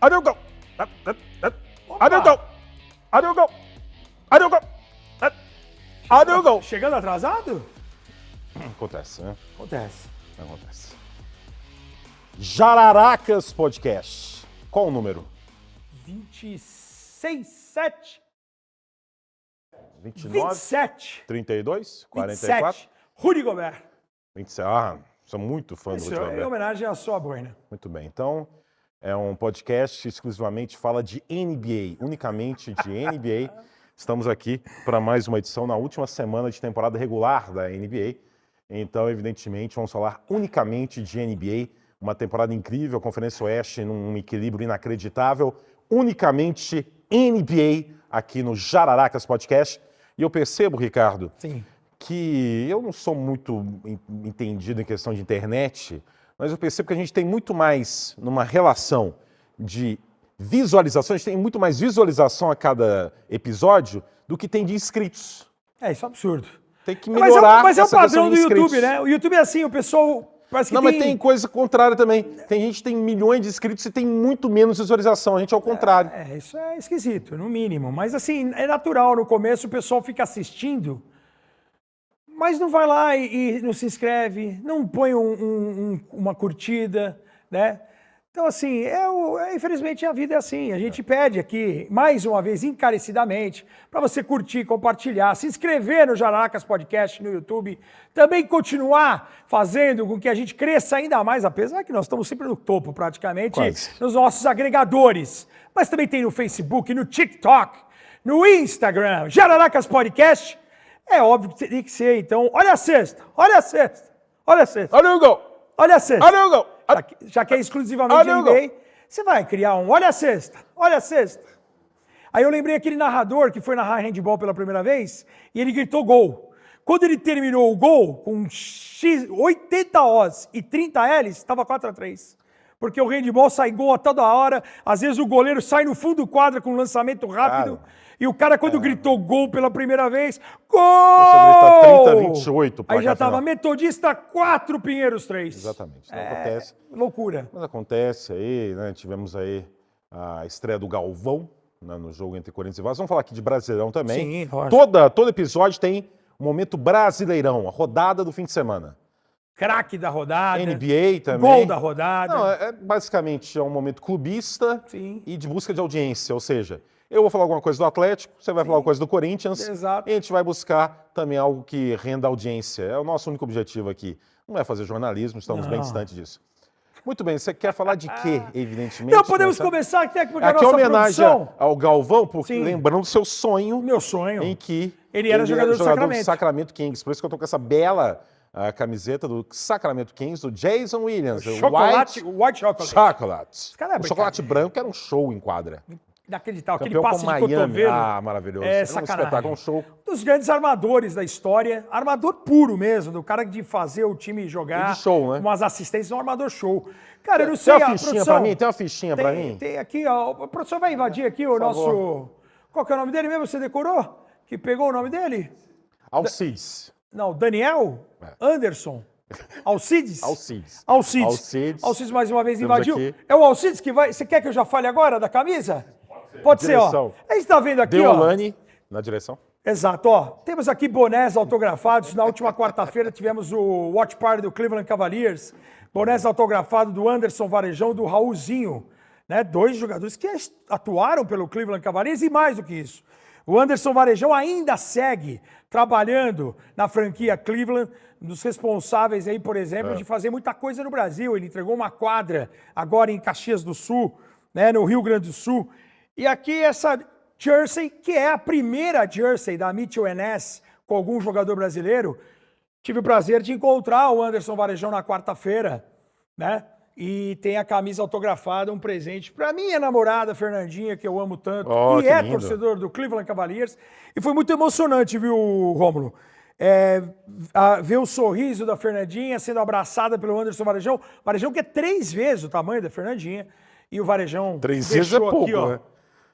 I don't go. I don't go. I don't go. I don't go. I don't go. Chegando atrasado? Acontece, né? Acontece. Acontece. Jararacas Podcast. Qual o número? 26, 7, 29? 27. 32? 44? 27. Rudy Gobert. 27. Ah, sou muito fã do Isso Rudy é em Gobert. homenagem à sua boina. Muito bem. Então, é um podcast que exclusivamente fala de NBA, unicamente de NBA. Estamos aqui para mais uma edição na última semana de temporada regular da NBA. Então, evidentemente, vamos falar unicamente de NBA. Uma temporada incrível, a Conferência Oeste num equilíbrio inacreditável. Unicamente NBA aqui no Jararacas Podcast. E eu percebo, Ricardo, Sim. que eu não sou muito entendido em questão de internet, mas eu percebo que a gente tem muito mais numa relação de visualização, a gente tem muito mais visualização a cada episódio do que tem de inscritos. É, isso é absurdo. Tem que melhorar Mas é o essa questão padrão de do inscritos. YouTube, né? O YouTube é assim, o pessoal parece que Não, mas tem coisa contrária também. Tem gente que tem milhões de inscritos e tem muito menos visualização. A gente é o contrário. É, isso é esquisito, no mínimo. Mas assim, é natural, no começo o pessoal fica assistindo, mas não vai lá e não se inscreve, não põe uma curtida, né? Então, assim, infelizmente a vida é assim. A gente pede aqui, mais uma vez, encarecidamente, para você curtir, compartilhar, se inscrever no Jararacas Podcast no YouTube, também continuar fazendo com que a gente cresça ainda mais, apesar que nós estamos sempre no topo, praticamente, Quase. nos nossos agregadores. Mas também tem no Facebook, no TikTok, no Instagram, Jararacas Podcast. É óbvio que tem que ser, então, olha a sexta, olha a sexta, olha a sexta, I don't go. olha a sexta. I don't go. Já que é exclusivamente NBA, você vai criar olha a sexta, olha a sexta. Aí eu lembrei aquele narrador que foi narrar handball pela primeira vez e ele gritou gol. Quando ele terminou o gol, com 80 Os e 30 Ls, estava 4-3. Porque o handball sai gol a toda hora, às vezes o goleiro sai no fundo do quadro com um lançamento rápido, e o cara quando gritou gol pela primeira vez, gol! Você grita 30-28. Aí já estava final. Metodista 4, Pinheiros 3. Exatamente. Então acontece. Loucura. Mas acontece aí, né? Tivemos aí a estreia do Galvão, né, no jogo entre Corinthians e Vasco. Vamos falar aqui de Brasileirão também. Sim, lógico. Todo episódio tem um momento Brasileirão, a rodada do fim de semana. Craque da rodada. NBA também. Gol da rodada. Não, basicamente é um momento clubista Sim. e de busca de audiência. Ou seja, eu vou falar alguma coisa do Atlético, você vai falar alguma coisa do Corinthians. Exato. E a gente vai buscar também algo que renda audiência. É o nosso único objetivo aqui. Não é fazer jornalismo, estamos bem distantes disso. Muito bem, você quer falar de quê, evidentemente? Não, podemos começar aqui porque a aqui é nossa homenagem produção... ao Galvão, porque Sim. lembrando do seu sonho, Meu sonho. em que Ele era jogador do Sacramento Kings. Por isso que eu tô com essa bela camiseta do Sacramento Kings, do Jason Williams. Chocolate, White Chocolate. Cara, O chocolate branco era um show em quadra. Inacreditável. Aquele Campeão passe com de Miami. cotovelo. Ah, maravilhoso. É Era um sacanagem. espetáculo, um show. Um dos grandes armadores da história. Armador puro mesmo, do cara de fazer o time jogar. E de show, né? Umas assistências, um armador show. Cara, eu não Tem sei, uma a fichinha produção... pra mim? Tem uma fichinha pra mim? Tem aqui, ó. A produção vai invadir aqui o nosso... favor. Qual que é o nome dele mesmo? Você decorou? Que pegou o nome dele? Alcides. Não, Daniel Anderson. Alcides? Alcides. Alcides mais uma vez Temos invadiu. aqui. É o Alcides que vai... Você quer que eu já fale agora da camisa? Pode ser, ó. Direção. A gente tá vendo aqui, ó. Deolane na direção. Exato, ó. Temos aqui bonés autografados. Na última quarta-feira tivemos o Watch Party do Cleveland Cavaliers. Bonés autografado do Anderson Varejão, do Raulzinho. Né? Dois jogadores que atuaram pelo Cleveland Cavaliers e mais do que isso. O Anderson Varejão ainda segue trabalhando na franquia Cleveland, um dos responsáveis aí, por exemplo, de fazer muita coisa no Brasil. Ele entregou uma quadra agora em Caxias do Sul, né, no Rio Grande do Sul. E aqui essa jersey, que é a primeira jersey da Mitchell & com algum jogador brasileiro. Tive o prazer de encontrar o Anderson Varejão na quarta-feira, né? E tem a camisa autografada, um presente para minha namorada, Fernandinha, que eu amo tanto, que é lindo. torcedor do Cleveland Cavaliers. E foi muito emocionante, viu, Rômulo? Ver o sorriso da Fernandinha sendo abraçada pelo Anderson Varejão. Varejão que é 3 vezes o tamanho da Fernandinha. E o Varejão 3 vezes é pouco, aqui, ó, né?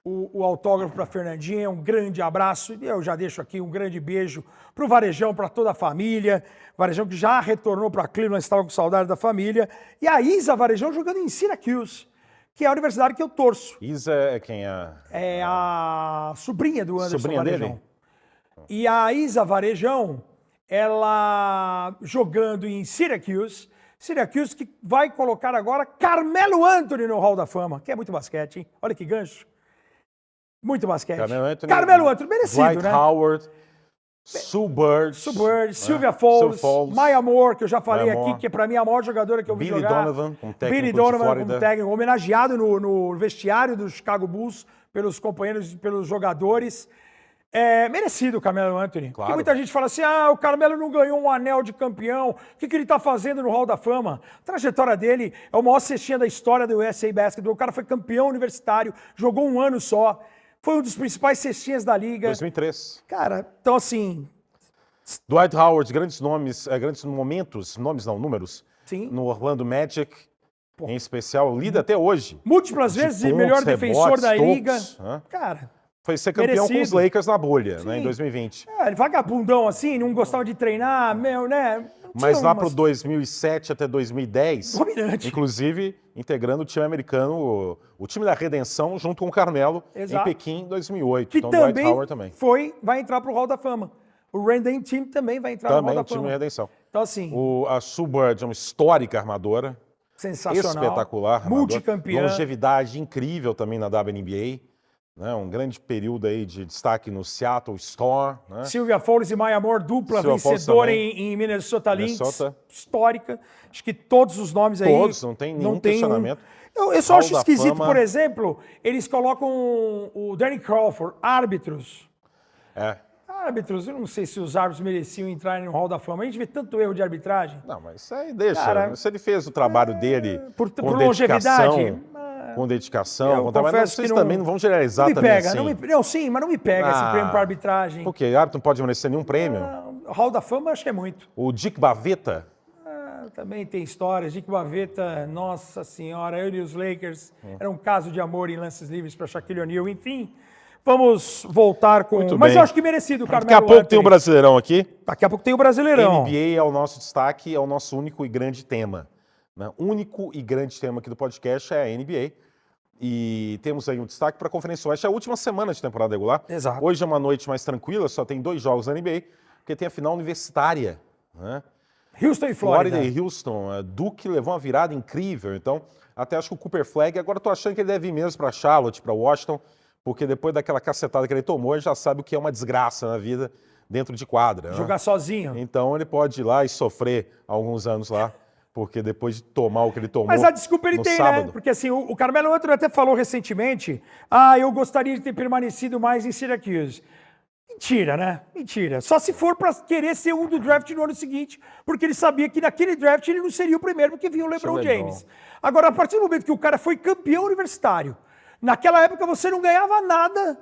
o autógrafo para Fernandinha, um grande abraço. E eu já deixo aqui um grande beijo para o Varejão, para toda a família. Varejão que já retornou para Cleveland, estava com saudade da família. E a Isa Varejão jogando em Syracuse, que é a universidade que eu torço. Isa é quem é? É a sobrinha do Anderson Sobrinha Varejão. dele? E a Isa Varejão, ela jogando em Syracuse que vai colocar agora Carmelo Anthony no Hall da Fama, que é muito basquete, hein? Olha que gancho. Muito basquete. Carmelo Anthony, merecido, Dwight né? Howard, Sue Bird, Sylvia Fowles, Maya Moore, que eu já falei Maya aqui, Moore. que pra mim é a maior jogadora que eu vi Billy jogar. Donovan, como técnico Billy de Donovan Flórida. como técnico, homenageado no vestiário do Chicago Bulls pelos companheiros, pelos jogadores. É merecido o Carmelo Anthony. Claro. Porque muita gente fala assim, o Carmelo não ganhou um anel de campeão, o que ele tá fazendo no Hall da Fama? A trajetória dele é o maior cestinha da história do USA Basketball. O cara foi campeão universitário, jogou um ano só, foi um dos principais cestinhas da liga. 2003. Cara, então assim... Dwight Howard, grandes nomes, grandes momentos, números, Sim. no Orlando Magic, em especial, líder até hoje. Múltiplas vezes de melhor defensor da liga. Cara, foi ser campeão merecido. com os Lakers na bolha, né, em 2020. Ele vagabundão assim, não gostava de treinar, né? Mas lá pro 2007 até 2010, dominante. Inclusive integrando o time americano, o time da redenção, junto com o Carmelo, Exato. em Pequim, em 2008. Que então, também, Dwight Howard também. vai entrar pro Hall da Fama. O Random Team também vai entrar no Hall da Também Fama. o time de redenção. Então assim... A Sue Bird é uma histórica armadora. Sensacional. Espetacular. Armador. Multicampeã. Longevidade incrível também na WNBA. Né? Um grande período aí de destaque no Seattle Storm. Né? Sylvia Fowles e Maya Moore, dupla Sylvia vencedora Fowles em Minnesota Lynx. Minnesota. Histórica. Acho que todos os nomes aí... Todos, não tem nenhum questionamento. Eu só Hall acho da esquisito, Fama. por exemplo, eles colocam o Danny Crawford, árbitros. Árbitros, eu não sei se os árbitros mereciam entrar no Hall da Fama. A gente vê tanto erro de arbitragem. Não, mas isso aí deixa. Cara, se ele fez o trabalho dele por com longevidade. dedicação, com dedicação, Eu com trabalho, mas confesso vocês que não- também não vão generalizar Não me também pega, assim. sim, mas não me pega esse prêmio para arbitragem. Porque árbitro não pode merecer nenhum prêmio. Hall da Fama acho que é muito. O Dick Bavetta, Também tem histórias. Dick Bavetta, nossa senhora, ele e os Lakers. Era um caso de amor em lances livres para Shaquille O'Neal. Enfim, vamos voltar com... Muito Mas bem. eu acho que merecido o Carmelo daqui a pouco tem o Anthony. Brasileirão aqui. Daqui a pouco tem o Brasileirão. NBA é o nosso destaque, é o nosso único e grande tema. Né? Único e grande tema aqui do podcast é a NBA. E temos aí um destaque para a Conferência Oeste. É a última semana de temporada regular. Exato. Hoje é uma noite mais tranquila, só tem 2 jogos na NBA, porque tem a final universitária. Né? Houston e Flórida. E Houston. Duke levou uma virada incrível. Então, até acho que o Cooper Flag, agora estou achando que ele deve ir mesmo para Charlotte, para Washington, porque depois daquela cacetada que ele tomou, ele já sabe o que é uma desgraça na vida dentro de quadra. Né? Jogar sozinho. Então ele pode ir lá e sofrer alguns anos lá, porque depois de tomar o que ele tomou Mas a desculpa ele no tem, sábado. né? Porque assim, o Carmelo Anthony até falou recentemente, eu gostaria de ter permanecido mais em Syracuse. Mentira, né? Mentira. Só se for para querer ser um do draft no ano seguinte, porque ele sabia que naquele draft ele não seria o primeiro, porque vinha o LeBron James. Agora, a partir do momento que o cara foi campeão universitário, naquela época você não ganhava nada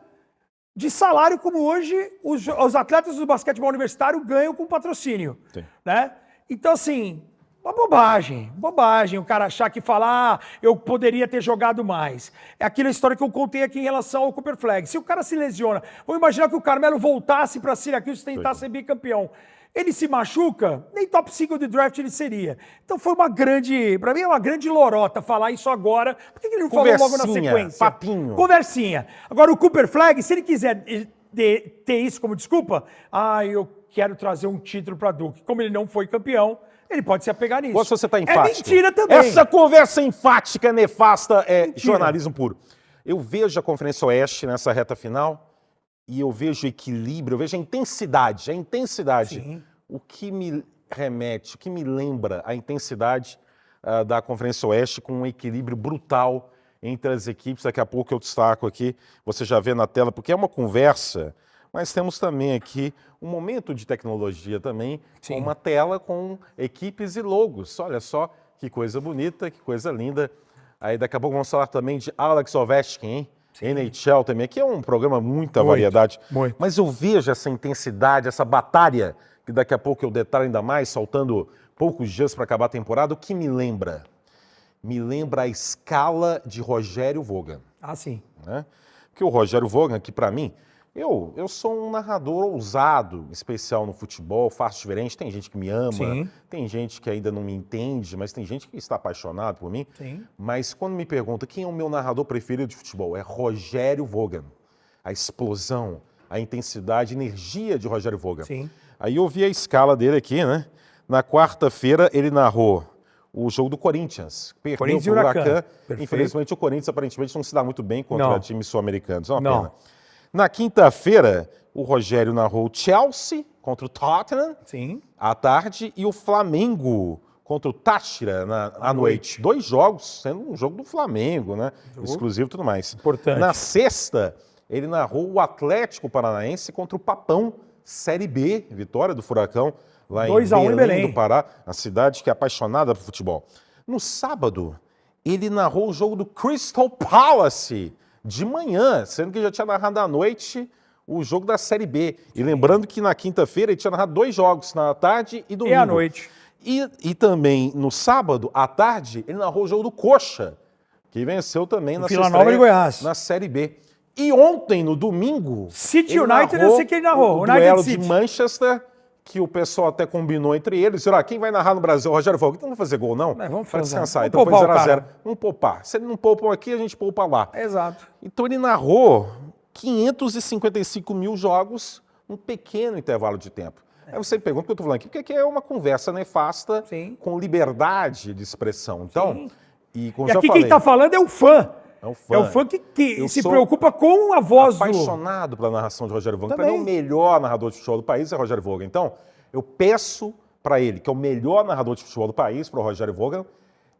de salário como hoje os atletas do basquetebol universitário ganham com patrocínio. Sim. Né? Então, assim, uma bobagem o cara achar que falar, eu poderia ter jogado mais. É aquela história que eu contei aqui em relação ao Cooper Flag. Se o cara se lesiona, vamos imaginar que o Carmelo voltasse para Syracuse e tentasse ser bicampeão. Ele se machuca, nem top 5 de draft ele seria. Então foi para mim é uma grande lorota falar isso agora. Por que ele não falou logo na sequência? Papinho. Conversinha. Agora o Cooper Flag, se ele quiser ter isso como desculpa, eu quero trazer um título para Duke. Como ele não foi campeão, ele pode se apegar nisso. Ou se você está enfático. É mentira também. Essa conversa enfática, nefasta, é Mentira. jornalismo puro. Eu vejo a Conferência Oeste nessa reta final e eu vejo equilíbrio, eu vejo a intensidade. Sim. O que me remete, o que me lembra a intensidade da Conferência Oeste com um equilíbrio brutal entre as equipes. Daqui a pouco eu destaco aqui, você já vê na tela, porque é uma conversa, mas temos também aqui um momento de tecnologia também, com uma tela com equipes e logos. Olha só que coisa bonita, que coisa linda. Aí daqui a pouco vamos falar também de Alex Ovechkin, hein? NHL também. Aqui é um programa muita variedade. Muito. Mas eu vejo essa intensidade, essa batalha, que daqui a pouco eu detalho ainda mais, faltando poucos dias para acabar a temporada. O que me lembra? Me lembra a escala de Rogério Vogan. Sim. Né? Porque o Rogério Vogan, que para mim, Eu sou um narrador ousado, especial no futebol, faço diferente. Tem gente que me ama, Sim. tem gente que ainda não me entende, mas tem gente que está apaixonado por mim. Sim. Mas quando me pergunta quem é o meu narrador preferido de futebol, é Rogério Wogan. A explosão, a intensidade, a energia de Rogério Wogan. Sim. Aí eu vi a escala dele aqui, né? Na quarta-feira ele narrou o jogo do Corinthians. Perdeu Corinthians e pro Huracan. Huracan. Perfeito. Infelizmente o Corinthians aparentemente não se dá muito bem contra Não. times sul-americanos. É uma Não. pena. Na quinta-feira, o Rogério narrou o Chelsea contra o Tottenham Sim. à tarde e o Flamengo contra o Táchira à noite. 2 jogos, sendo um jogo do Flamengo, né? Exclusivo e tudo mais. Importante. Na sexta, ele narrou o Atlético Paranaense contra o Papão, Série B, vitória do Furacão, lá 2-1 em Belém do Pará, a cidade que é apaixonada por futebol. No sábado, ele narrou o jogo do Crystal Palace de manhã, sendo que já tinha narrado à noite o jogo da Série B. E lembrando que na quinta-feira ele tinha narrado 2 jogos, na tarde e domingo. E à noite. E também no sábado, à tarde, ele narrou o jogo do Coxa, que venceu também na Vila Nova de Goiás. na Série B. E ontem, no domingo, City ele United, eu sei que ele narrou. o United duelo City. de Manchester, que o pessoal até combinou entre eles. Será quem vai narrar no Brasil? O Rogério Vogt. Então não vai fazer gol, não? Mas vamos Vai fazer. descansar. Vamos Então foi poupar o 0x0. cara. Vamos poupar. Se ele não poupa aqui, a gente poupa lá. Exato. Então ele narrou 555 mil jogos num pequeno intervalo de tempo. Aí você pergunta o que eu estou falando aqui, porque aqui é uma conversa nefasta Sim. com liberdade de expressão. Então, Sim. e como E já aqui falei, quem está falando é o fã. é um fã. É o fã que Eu se sou preocupa com a voz apaixonado pela narração de Rogério Vogt. Para mim, Também. o melhor narrador de futebol do país é Rogério Vogt. Então, eu peço para ele, que é o melhor narrador de futebol do país, para o Rogério Vogt,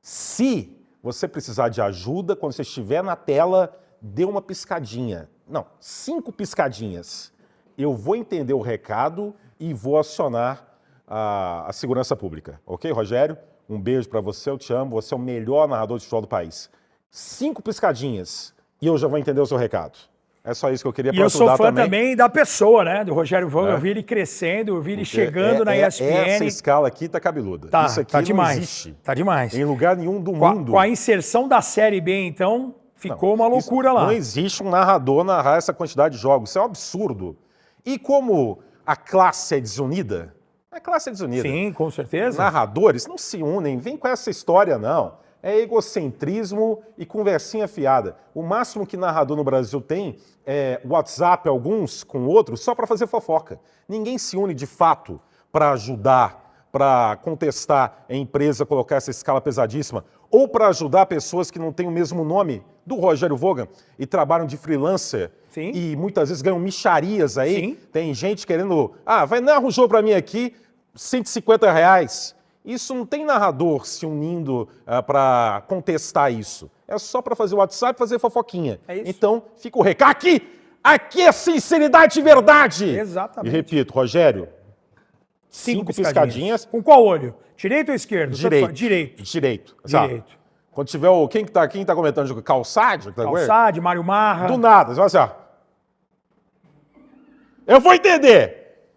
se você precisar de ajuda, quando você estiver na tela, dê uma piscadinha. Não, 5 piscadinhas. Eu vou entender o recado e vou acionar a segurança pública. Ok, Rogério? Um beijo para você, eu te amo. Você é o melhor narrador de futebol do país. 5 piscadinhas e eu já vou entender o seu recado. É só isso que eu queria E para eu sou ajudar fã também da pessoa, né? Do Rogério Vogt. Eu vi ele crescendo, eu vi ele chegando na ESPN. Essa escala aqui tá cabeluda. Tá, Isso aqui tá não demais. existe Tá demais. em lugar nenhum do Com mundo. a inserção da Série B, então, ficou uma loucura lá. Não existe um narrador narrar essa quantidade de jogos. Isso é um absurdo. E como a classe é desunida, a classe é desunida. Sim, com certeza. Narradores não se unem, vem com essa história, não. É egocentrismo e conversinha fiada. O máximo que narrador no Brasil tem é WhatsApp, alguns com outros, só para fazer fofoca. Ninguém se une de fato para ajudar, para contestar a empresa a colocar essa escala pesadíssima, ou para ajudar pessoas que não têm o mesmo nome do Rogério Vogt e trabalham de freelancer. Sim. E muitas vezes ganham micharias aí. Sim. Tem gente querendo, vai narrar um jogo para mim aqui, R$150. Isso não tem narrador se unindo para contestar isso. É só para fazer o WhatsApp e fazer fofoquinha. É isso. Então, fica o recado. Aqui é sinceridade e verdade. Exatamente. E repito, Rogério, 5 piscadinhas. Com qual olho? Direito ou esquerdo? Direito. Direito. Direito. Direito. Quando tiver quem tá comentando o jogo? Calçade? Calçade, Mário Marra. Do nada. Você vai assim, ó. Eu vou entender.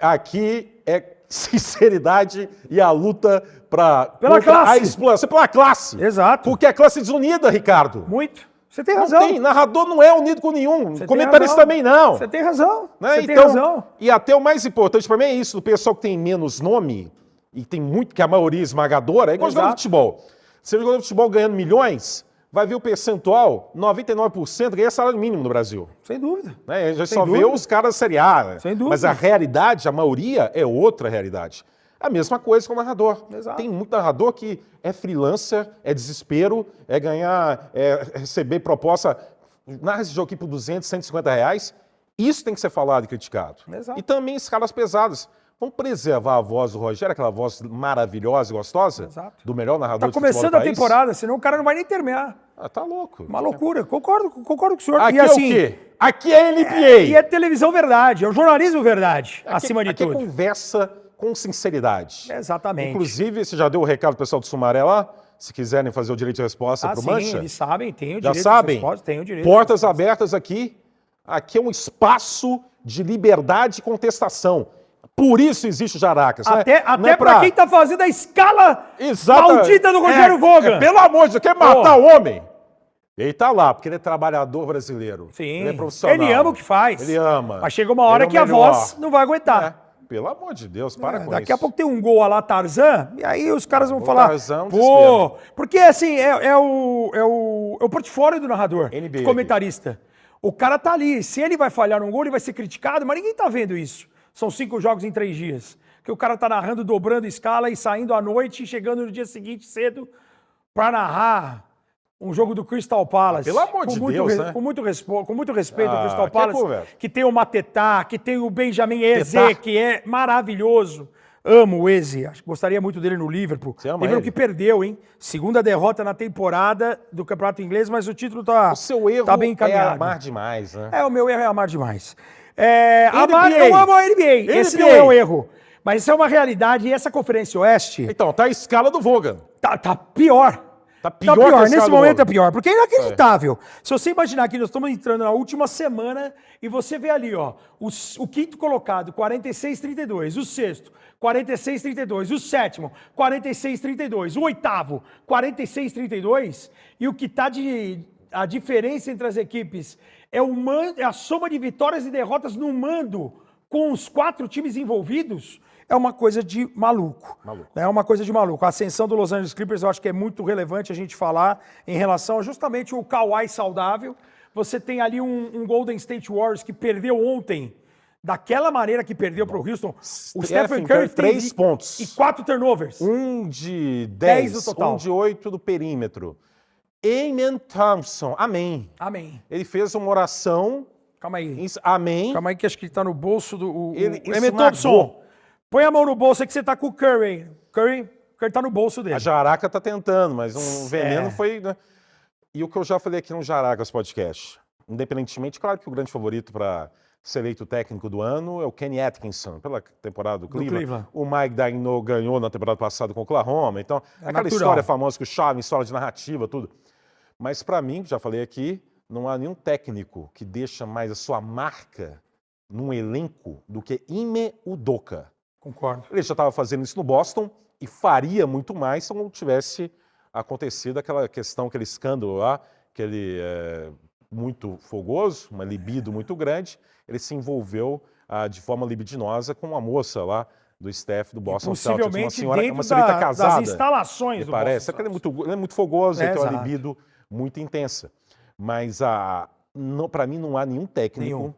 Aqui é sinceridade e a luta Pela classe. a exploração, pela classe. Exato. Porque a classe é desunida, Ricardo. Muito. Você tem Não razão. tem, narrador não é unido com nenhum. Você tem Comentarista razão. também não. Você tem razão. Né? Você tem razão. E até o mais importante para mim é isso, o pessoal que tem menos nome, e tem muito, que a maioria esmagadora, é igual jogador de futebol. Você é jogador de futebol ganhando milhões, vai ver o percentual, 99% ganha salário mínimo no Brasil. Sem dúvida. Né? A gente Sem só vê dúvida. os caras da Série A. Né? Sem dúvida. Mas a realidade, a maioria, é outra realidade. A mesma coisa com o narrador. Exato. Tem muito narrador que é freelancer, é desespero, é ganhar, receber proposta, narra esse jogo aqui por 200, 150 reais. Isso tem que ser falado e criticado. Exato. E também escalas pesadas. Vamos preservar a voz do Rogério, aquela voz maravilhosa e gostosa, Exato. do melhor narrador Tá de futebol começando do a país. temporada, senão o cara não vai nem terminar. Tá louco. Uma loucura. Concordo com o senhor. Aqui E assim, é o quê? Aqui é NBA. E é televisão verdade, é o jornalismo verdade, acima de aqui tudo. é conversa com sinceridade. Exatamente. Inclusive, você já deu o recado pro pessoal do Sumaré lá? Se quiserem fazer o direito de resposta pro sim, Mancha? eles sabem, tem o Já direito sabem? de resposta, tem o direito. Portas abertas aqui. Aqui é um espaço de liberdade e contestação. Por isso existe o Jaracas. Até Não é para quem tá fazendo a escala Exata- maldita do Rogério Vogt. Pelo amor de Deus, quer matar o homem? Ele tá lá, porque ele é trabalhador brasileiro. Sim. Ele é profissional. Ele ama o que faz. Ele ama. Mas chega uma hora Ele que é o a melhor. voz não vai aguentar. Pelo amor de Deus, para com isso. Daqui a pouco tem um gol lá Tarzan, e aí os caras vão O falar, Tarzan é um pô, porque assim, é o portfólio do narrador, NBA do comentarista. O cara tá ali, se ele vai falhar um gol, ele vai ser criticado, mas ninguém tá vendo isso. São 5 jogos em 3 dias. Que o cara tá narrando, dobrando escala e saindo à noite e chegando no dia seguinte cedo pra narrar um jogo do Crystal Palace. Pelo amor de Deus, né? Com muito respeito ao Crystal que Palace, conversa. que tem o Matetá, que tem o Benjamin Eze, Tetá. que é maravilhoso. Amo o Eze, gostaria muito dele no Liverpool. Você ama Liverpool ele? que perdeu, hein? Segunda derrota na temporada do Campeonato Inglês, mas o título tá, O seu erro tá bem é encaminhado. amar demais, né? O meu erro é amar demais. NBA. Eu amo a NBA. Esse não NBA. é um erro. Mas isso é uma realidade. E essa Conferência Oeste Então, tá a escala do Vogan. tá pior. Tá pior que a escala Nesse do momento Vogan. é pior. Porque é inacreditável. Se você imaginar que nós estamos entrando na última semana e você vê ali, ó, o quinto colocado, 46-32. O sexto, 46-32. O sétimo, 46-32. O oitavo, 46-32. E o que tá a diferença entre as equipes é a soma de vitórias e derrotas no mando com os 4 times envolvidos. É uma coisa de maluco. É uma coisa de maluco. A ascensão do Los Angeles Clippers eu acho que é muito relevante a gente falar em relação a justamente o Kawhi saudável. Você tem ali um Golden State Warriors que perdeu ontem, daquela maneira que perdeu para o Houston. O Stephen Curry 3 pontos. E 4 turnovers. 1 de 10 10, no total. 1 de 8 do perímetro. Amen Thompson, amém. Amém. Ele fez uma oração, Calma aí. amém. Calma aí que acho que tá no bolso do... Ele Emmett esmagou. Thompson, põe a mão no bolso aí que você tá com o Curry. Curry tá no bolso dele. A Jaraca tá tentando, mas um veneno É. foi... Né? E o que eu já falei aqui no Jaracas Podcast, independentemente, claro que o grande favorito para ser eleito técnico do ano é o Kenny Atkinson, pela temporada do Cleveland. O Mike Daigneault ganhou na temporada passada com o Oklahoma. Então, aquela natural. história famosa que o Xavi, história de narrativa, tudo. Mas para mim, já falei aqui, não há nenhum técnico que deixa mais a sua marca num elenco do que Ime Udoka. Concordo. Ele já estava fazendo isso no Boston e faria muito mais se não tivesse acontecido aquela questão, aquele escândalo lá, que ele é muito fogoso, uma libido muito grande, ele se envolveu de forma libidinosa com uma moça lá do staff do Boston Celtics, uma Possivelmente senhora, dentro uma senhorita casada. das instalações do Parece, Boston porque ele é muito fogoso, ele tem uma exato. libido muito intensa. Mas para mim não há nenhum técnico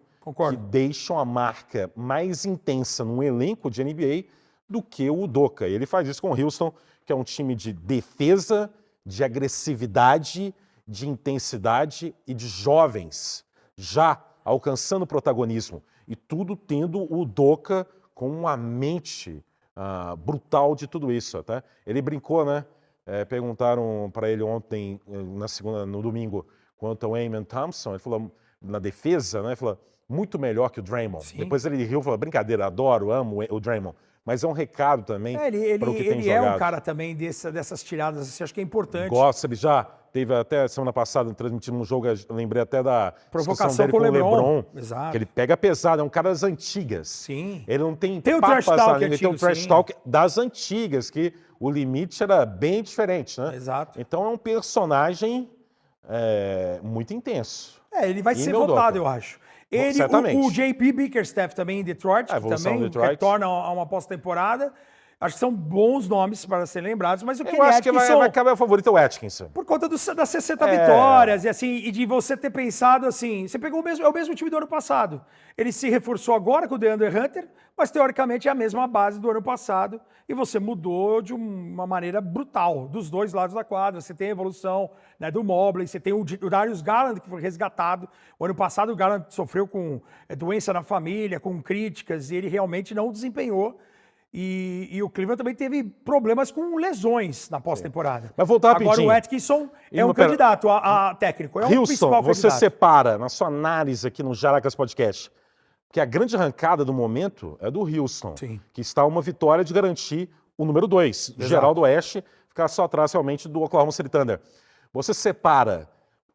que deixe uma marca mais intensa num elenco de NBA do que o Udoka. Ele faz isso com o Houston, que é um time de defesa, de agressividade, de intensidade e de jovens já alcançando protagonismo. E tudo tendo o Udoka com uma mente brutal de tudo isso. Tá? Ele brincou, né? Perguntaram para ele ontem, no domingo, quanto ao Amen Thompson. Ele falou, na defesa, né? Ele falou, muito melhor que o Draymond. Sim. Depois ele riu e falou, brincadeira, adoro, amo o Draymond. Mas é um recado também para o que tem jogado. Ele é um cara também dessas tiradas, assim, acho que é importante. Gosta, ele já teve até semana passada, transmitindo um jogo, eu lembrei até da provocação dele com o LeBron. Exato. Que ele pega pesado, é um cara das antigas. Sim. Ele não tem o trash talk ele tem um trash talk das antigas, que o limite era bem diferente, né? Exato. Então é um personagem muito intenso. Ele vai ser votado, eu acho. O JP Bickerstaff também em Detroit, que também retorna a uma pós-temporada. Acho que são bons nomes para serem lembrados, mas o Kenny Atkinson... Eu acho que vai acabar o favorito é o Atkinson. Por conta das 60 vitórias, e de você ter pensado assim, você pegou o mesmo time do ano passado. Ele se reforçou agora com o DeAndre Hunter, mas teoricamente é a mesma base do ano passado, e você mudou de uma maneira brutal, dos dois lados da quadra. Você tem a evolução, né, do Mobley, você tem o Darius Garland, que foi resgatado. O ano passado o Garland sofreu com doença na família, com críticas, e ele realmente não desempenhou. E o Cleveland também teve problemas com lesões na pós-temporada. Mas voltar rapidinho. Agora o Atkinson é um candidato a técnico, é um principal você candidato. separa na sua análise aqui no Jaracas Podcast que a grande arrancada do momento é do Houston, Sim. que está uma vitória de garantir o número 2, geral do Oeste, ficar só atrás realmente do Oklahoma City Thunder. Você separa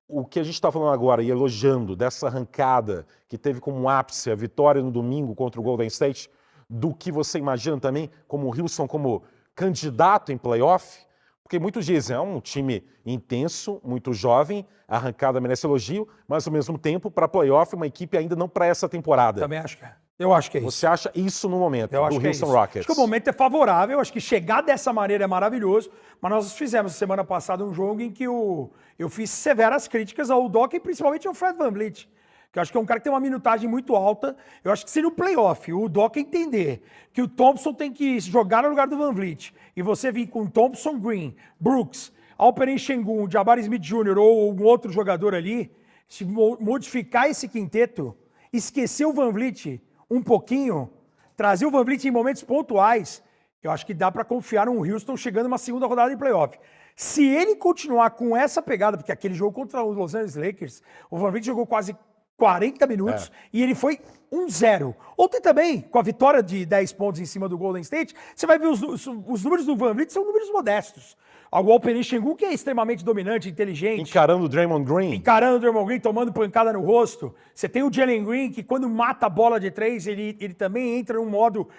o que a gente está falando agora e elogiando dessa arrancada que teve como ápice a vitória no domingo contra o Golden State, do que você imagina também como o Houston como candidato em playoff, Porque muitos dizem, é um time intenso, muito jovem, a arrancada merece elogio, mas ao mesmo tempo, para playoff, uma equipe ainda não para essa temporada. Também acho que é. Eu acho que é isso. Você acha isso no momento Eu acho do que é Houston isso. Rockets? Acho que o momento é favorável, acho que chegar dessa maneira é maravilhoso, mas nós fizemos semana passada um jogo em que eu fiz severas críticas ao Doc e principalmente ao Fred VanVleet, que eu acho que é um cara que tem uma minutagem muito alta. Eu acho que se no playoff o Doc entender que o Thompson tem que jogar no lugar do VanVleet e você vir com Thompson, Green, Brooks, Alperen Sengun, Jabari Smith Jr. ou um outro jogador ali, se modificar esse quinteto, esquecer o VanVleet um pouquinho, trazer o VanVleet em momentos pontuais, eu acho que dá para confiar no Houston chegando uma segunda rodada de playoff. Se ele continuar com essa pegada, porque aquele jogo contra os Los Angeles Lakers, o VanVleet jogou quase 40 minutos e ele foi 1-0. Ontem também, com a vitória de 10 pontos em cima do Golden State, você vai ver os números do VanVleet são números modestos. O Alperen Sengun, que é extremamente dominante, inteligente. Encarando o Draymond Green. Encarando o Draymond Green, tomando pancada no rosto. Você tem o Jalen Green, que quando mata a bola de três, ele também entra num modo...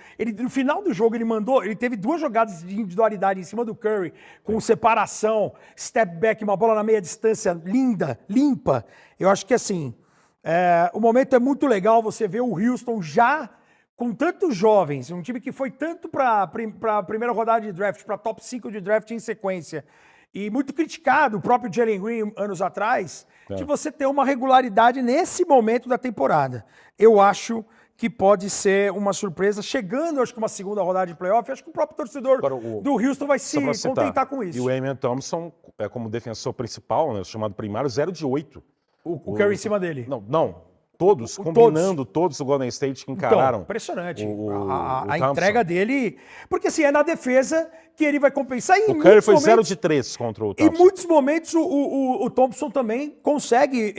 No final do jogo, ele teve 2 jogadas de individualidade em cima do Curry, com separação, step back, uma bola na meia distância linda, limpa. Eu acho que assim, o momento é muito legal você ver o Houston já com tantos jovens, um time que foi tanto para a primeira rodada de draft, para top 5 de draft em sequência, e muito criticado, o próprio Jalen Green anos atrás, de você ter uma regularidade nesse momento da temporada. Eu acho que pode ser uma surpresa, chegando, acho que uma segunda rodada de playoff, acho que o próprio torcedor do Houston vai se contentar com isso. E o Amen Thompson, como defensor principal, né, chamado primário, 0 de 8. O Curry em cima dele. Não. Todos, combinando todos o Golden State que encararam. Então, impressionante. A entrega dele. Porque assim, é na defesa que ele vai compensar. O Curry foi 0 de 3 contra o Thompson. Em muitos momentos, o Thompson também consegue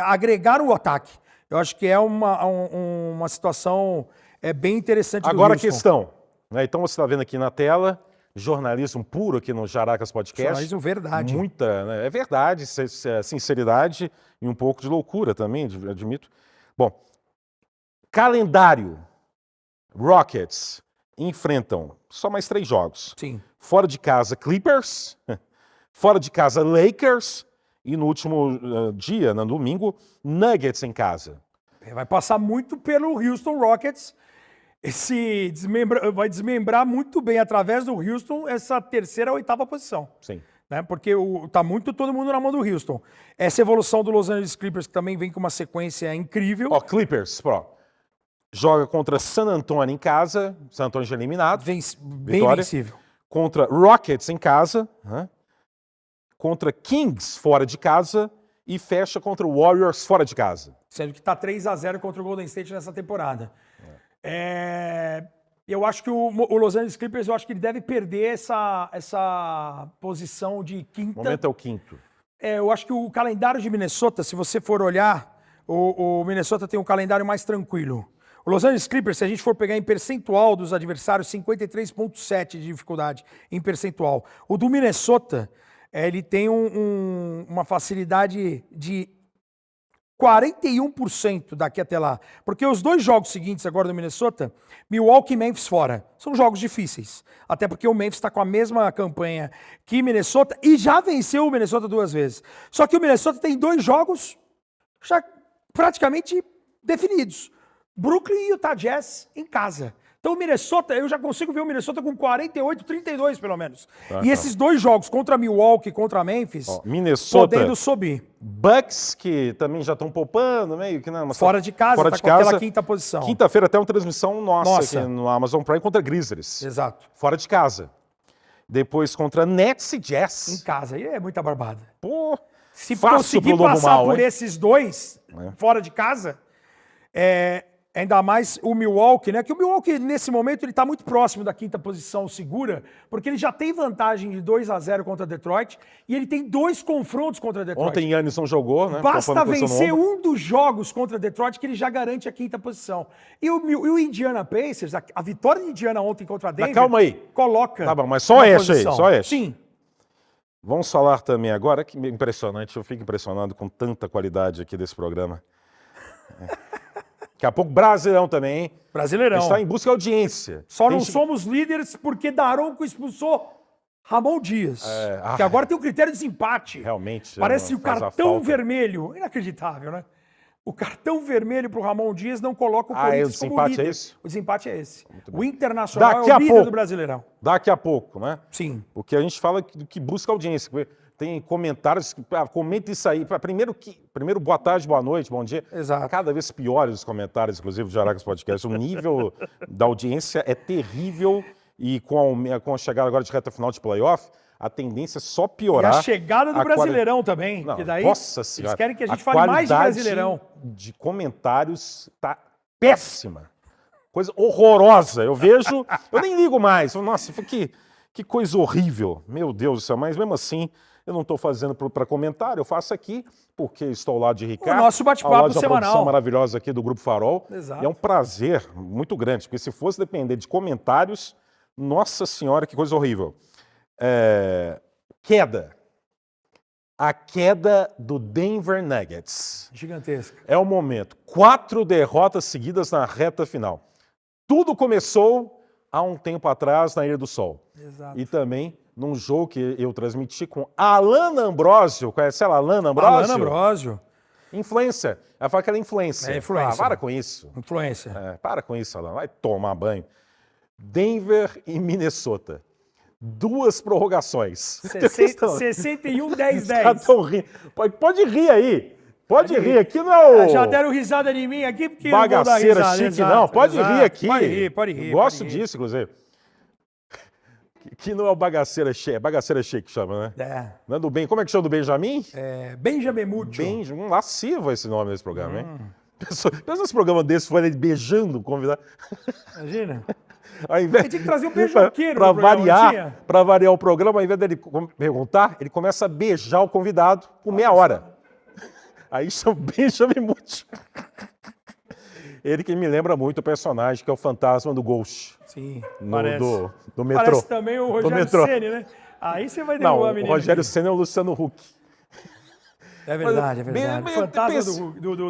agregar o ataque. Eu acho que é uma situação bem interessante. Agora a questão. Né? Então você está vendo aqui na tela, jornalismo puro aqui no Jaracas Podcast. Jornalismo verdade. Muita, né? É verdade, sinceridade e um pouco de loucura também, admito. Bom, calendário. Rockets enfrentam só mais 3 jogos. Sim. Fora de casa, Clippers. Fora de casa, Lakers. E no último dia, no domingo, Nuggets em casa. Vai passar muito pelo Houston Rockets. Vai desmembrar muito bem, através do Houston, essa 3ª ou 8ª posição. Sim. Né? Porque tá muito todo mundo na mão do Houston. Essa evolução do Los Angeles Clippers, que também vem com uma sequência incrível. Clippers, joga contra San Antonio em casa. San Antonio já eliminado. Bem vencível. Contra Rockets em casa. Né? Contra Kings fora de casa. E fecha contra Warriors fora de casa. Sendo que tá 3-0 contra o Golden State nessa temporada. Eu acho que o Los Angeles Clippers, eu acho que ele deve perder essa posição de quinta. O momento é o 5º. Eu acho que o calendário de Minnesota, se você for olhar, o Minnesota tem um calendário mais tranquilo. O Los Angeles Clippers, se a gente for pegar em percentual dos adversários, 53,7 de dificuldade em percentual. O do Minnesota, ele tem uma facilidade de 41% daqui até lá. Porque os 2 jogos seguintes agora do Minnesota, Milwaukee e Memphis fora, são jogos difíceis. Até porque o Memphis está com a mesma campanha que Minnesota e já venceu o Minnesota 2 vezes. Só que o Minnesota tem 2 jogos já praticamente definidos. Brooklyn e Utah Jazz em casa. Então o Minnesota, eu já consigo ver o Minnesota com 48-32 pelo menos. E esses 2 jogos contra Milwaukee e contra Memphis, Minnesota, podendo subir. Bucks, que também já estão poupando, meio que não. Fora de casa, fora tá de com casa, aquela 5ª posição. Quinta-feira até uma transmissão nossa aqui no Amazon Prime contra Grizzlies. Exato. Fora de casa. Depois contra Nets e Jazz. Em casa, aí é muita barbada. Pô, se fácil conseguir pro Lobo passar Mal, por hein? esses 2 fora de casa, ainda mais o Milwaukee, né? Que o Milwaukee, nesse momento, ele está muito próximo da 5ª posição segura, porque ele já tem vantagem de 2-0 contra Detroit e ele tem 2 confrontos contra Detroit. Ontem Yannis não jogou, né? Basta vencer um dos jogos contra Detroit que ele já garante a 5ª posição. E o Indiana Pacers, a vitória de Indiana ontem contra Denver, calma aí. Coloca. Tá bom, mas só este aí, só este. Sim. Vamos falar também agora, que impressionante, eu fico impressionado com tanta qualidade aqui desse programa. Daqui a pouco Brasileirão também, hein? Brasileirão. A gente está em busca de audiência. Só não somos líderes porque Daronco expulsou Ramon Dias, que agora tem o critério de desempate. Realmente. Parece o faz a cartão falta. vermelho. Inacreditável, né? O cartão vermelho pro Ramon Dias não coloca o Corinthians como desempate líder. é esse? O desempate é esse. O Internacional Daqui é o a líder pouco. do Brasileirão. Daqui a pouco, né? Sim. Porque a gente fala que busca audiência. Tem comentários, comenta isso aí. Primeiro, boa tarde, boa noite, bom dia. Exato. Cada vez piores os comentários, inclusive do Jaracas Podcast. O nível da audiência é terrível e com a chegada agora de reta final de playoff, a tendência é só E piorar. a chegada do Brasileirão também. Não, Que daí Nossa eles Senhora. querem que a gente fale mais de qualidade Brasileirão. de comentários tá péssima. Coisa horrorosa. Eu vejo, eu nem ligo mais. Nossa, que coisa horrível. Meu Deus do céu. Mas mesmo assim, eu não estou fazendo para comentário. Eu faço aqui porque estou ao lado de Ricardo. O nosso bate-papo ao lado de uma semanal. produção maravilhosa aqui do Grupo Farol. Exato. E é um prazer muito grande, porque se fosse depender de comentários, nossa senhora, que coisa horrível. Queda. A queda do Denver Nuggets. Gigantesca. É o momento. 4 derrotas seguidas na reta final. Tudo começou há um tempo atrás na Ilha do Sol. Exato. E também num jogo que eu transmiti com Alan Ambrosio. Conhece ela, Alan Ambrosio? Alan Ambrosio. Influencer. Ela fala que ela é influencer. É influencer. Para com isso. Influencer. Para com isso, Alan. Vai tomar banho. Denver e Minnesota. 2 prorrogações. 61, 10, 10. Rindo. Pode rir aí. Pode rir. Aqui não é o... Já deram risada de mim aqui, porque bagaceira eu vou dar risada. chique, não. Pode rir aqui. Pode rir. Gosto pode rir. disso, inclusive. Que não é o bagaceira chique. É bagaceira chique que chama, né? Não é do bem. Como é que chama do Benjamin? Benjamin Muccio. Um lascivo esse nome desse programa, hein? Pensa nesse programa desse, foi ele beijando o convidado. Imagina. Ao invés, Tinha que trazer um beijoqueiro para no programa, não tinha? variar o programa, ao invés dele perguntar, ele começa a beijar o convidado por meia hora. Aí chama Benjamin Muccio. Ele que me lembra muito o personagem, que é o fantasma do Ghost. Sim, Do metrô. Parece também o Rogério Ceni, né? Aí você vai derrubar a Não, menina. o Rogério aqui. Ceni é o Luciano Huck. É verdade, é verdade. Bem, Fantasma do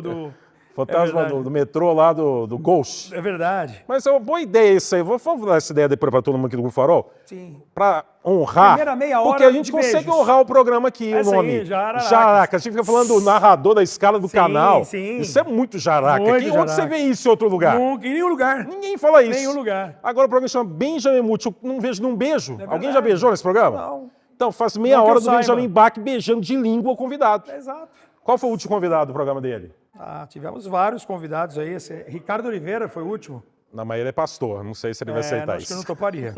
Fantasma verdade. do metrô lá do Ghost. É verdade. Mas é uma boa ideia isso aí. Vamos dar essa ideia depois para todo mundo aqui do Grupo Farol? Sim. Para honrar. Primeira meia hora porque a gente de consegue beijos. honrar o programa aqui, Essa o nome. aí, Jararacas. Jaracas. A gente fica falando do narrador da escala do Sim, canal. sim. Isso é muito jaraca. Muito Onde jaraca. você vê isso em outro lugar? Nunca, em nenhum lugar. Ninguém fala isso. Nenhum lugar. Agora o programa chama Benjamin Muccio. Não vejo nenhum beijo. É Alguém verdade. já beijou nesse programa? Não. Então faz meia Não que hora eu do saiba. Benjamin Bach beijando de língua o convidado. Exato. Qual foi o último convidado do programa dele? Tivemos vários convidados aí. Ricardo Oliveira foi o último. Na maioria ele é pastor. Não sei se ele vai aceitar Acho que eu isso. não toparia.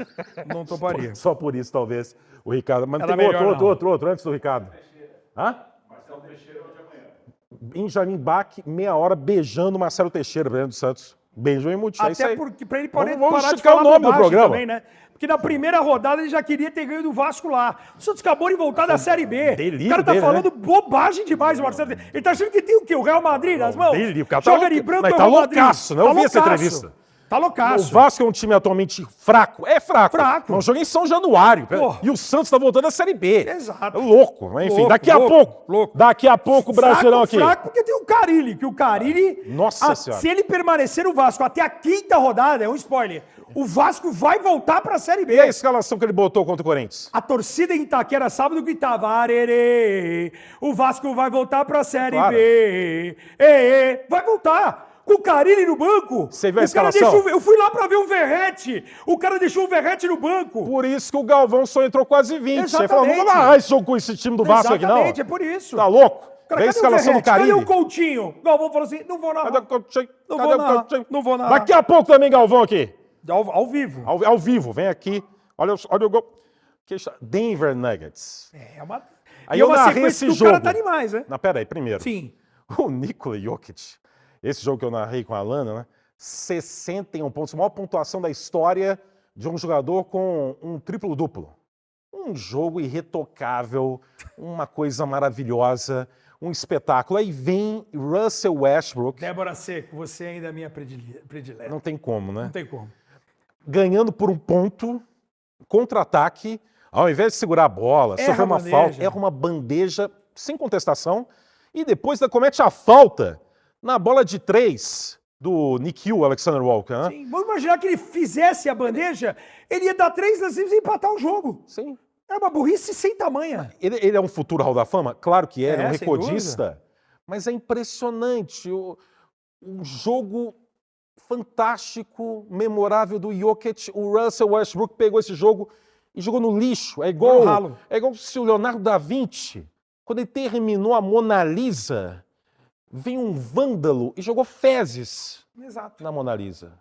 Não toparia. Só por isso, talvez, o Ricardo. Mas Era tem melhor não. outro, antes do Ricardo. Hã? Marcelo Teixeira de amanhã. Benjamin Bach, meia hora beijando Marcelo Teixeira, presidente do Santos. Benjamin Muccio, é isso Até aí. porque pra ele poder Vamos parar de esticar falar o nome do bobagem programa. também, né? Porque na primeira rodada ele já queria ter ganho do Vasco lá. O Santos acabou de voltar da Série B. delírio O cara tá dele, falando bobagem demais, o Marcelo. Ele tá achando que tem o quê? O Real Madrid nas mãos? Delírio, o cara tá Joga louco. de branco Mas é o tá Real Madrid. loucaço, né? Eu vi essa entrevista. Tá O loucaço. Vasco é um time atualmente fraco. É fraco. Fraco. Mas joga em São Januário. Porra. E o Santos tá voltando da Série B. Exato. É louco. Mas, enfim, Louco, daqui a louco, pouco. louco. Daqui a pouco o Brasileirão aqui. Fraco porque tem o Carille, que o Carille... Nossa Senhora. Se ele permanecer no Vasco até a 5ª rodada, é um spoiler, o Vasco vai voltar pra Série B. E a escalação que ele botou contra o Corinthians? A torcida em Itaquera sábado gritava: Arerê, o Vasco vai voltar pra Série Claro. B. Vai voltar. Com o Carille no banco. Você viu a O cara escalação? deixou, eu fui lá pra ver o Verrete. O cara deixou o Verrete no banco. Por isso que o Galvão só entrou quase 20. Você falou, não Exatamente. vou narrar esse jogo com esse time do Vasco aqui, não. Exatamente, é por isso. Tá louco? Cara, Vem a cadê o escalação do Verrete? Cadê Carille. o Coutinho? O Galvão falou assim: não vou narrar. Cadê o Coutinho? Não Cadê vou o narrar. Coutinho? Não vou narrar. Daqui a pouco também, Galvão, aqui. Ao vivo. Ao vivo, vem aqui. Olha o gol. Denver Nuggets. É uma. Aí E é eu uma narrei sequência esse que o cara jogo. tá demais, né? Não, pera aí, primeiro. Sim. O Nikola Jokic, esse jogo que eu narrei com a Alana, né? 61 pontos, a maior pontuação da história de um jogador com um triplo-duplo. Um jogo irretocável, uma coisa maravilhosa, um espetáculo. Aí vem Russell Westbrook. Débora Seco, você ainda é minha predileta. Não tem como, né? Não tem como. Ganhando por um ponto, contra-ataque, ao invés de segurar a bola, Erra sofrer uma a bandeja. falta, erra uma bandeja sem contestação e depois ainda comete a falta na bola de 3 do Nikhil Alexander Walker, né? Sim, vamos imaginar que ele fizesse a bandeja, ele ia dar 3 lances e empatar o jogo. Sim. É uma burrice sem tamanha. Ele é um futuro Hall da Fama? Claro que é um sem recordista. Mas é impressionante. Um jogo fantástico, memorável do Jokic. O Russell Westbrook pegou esse jogo e jogou no lixo. É igual se o Leonardo da Vinci, quando ele terminou a Mona Lisa, veio um vândalo e jogou fezes na Mona Lisa.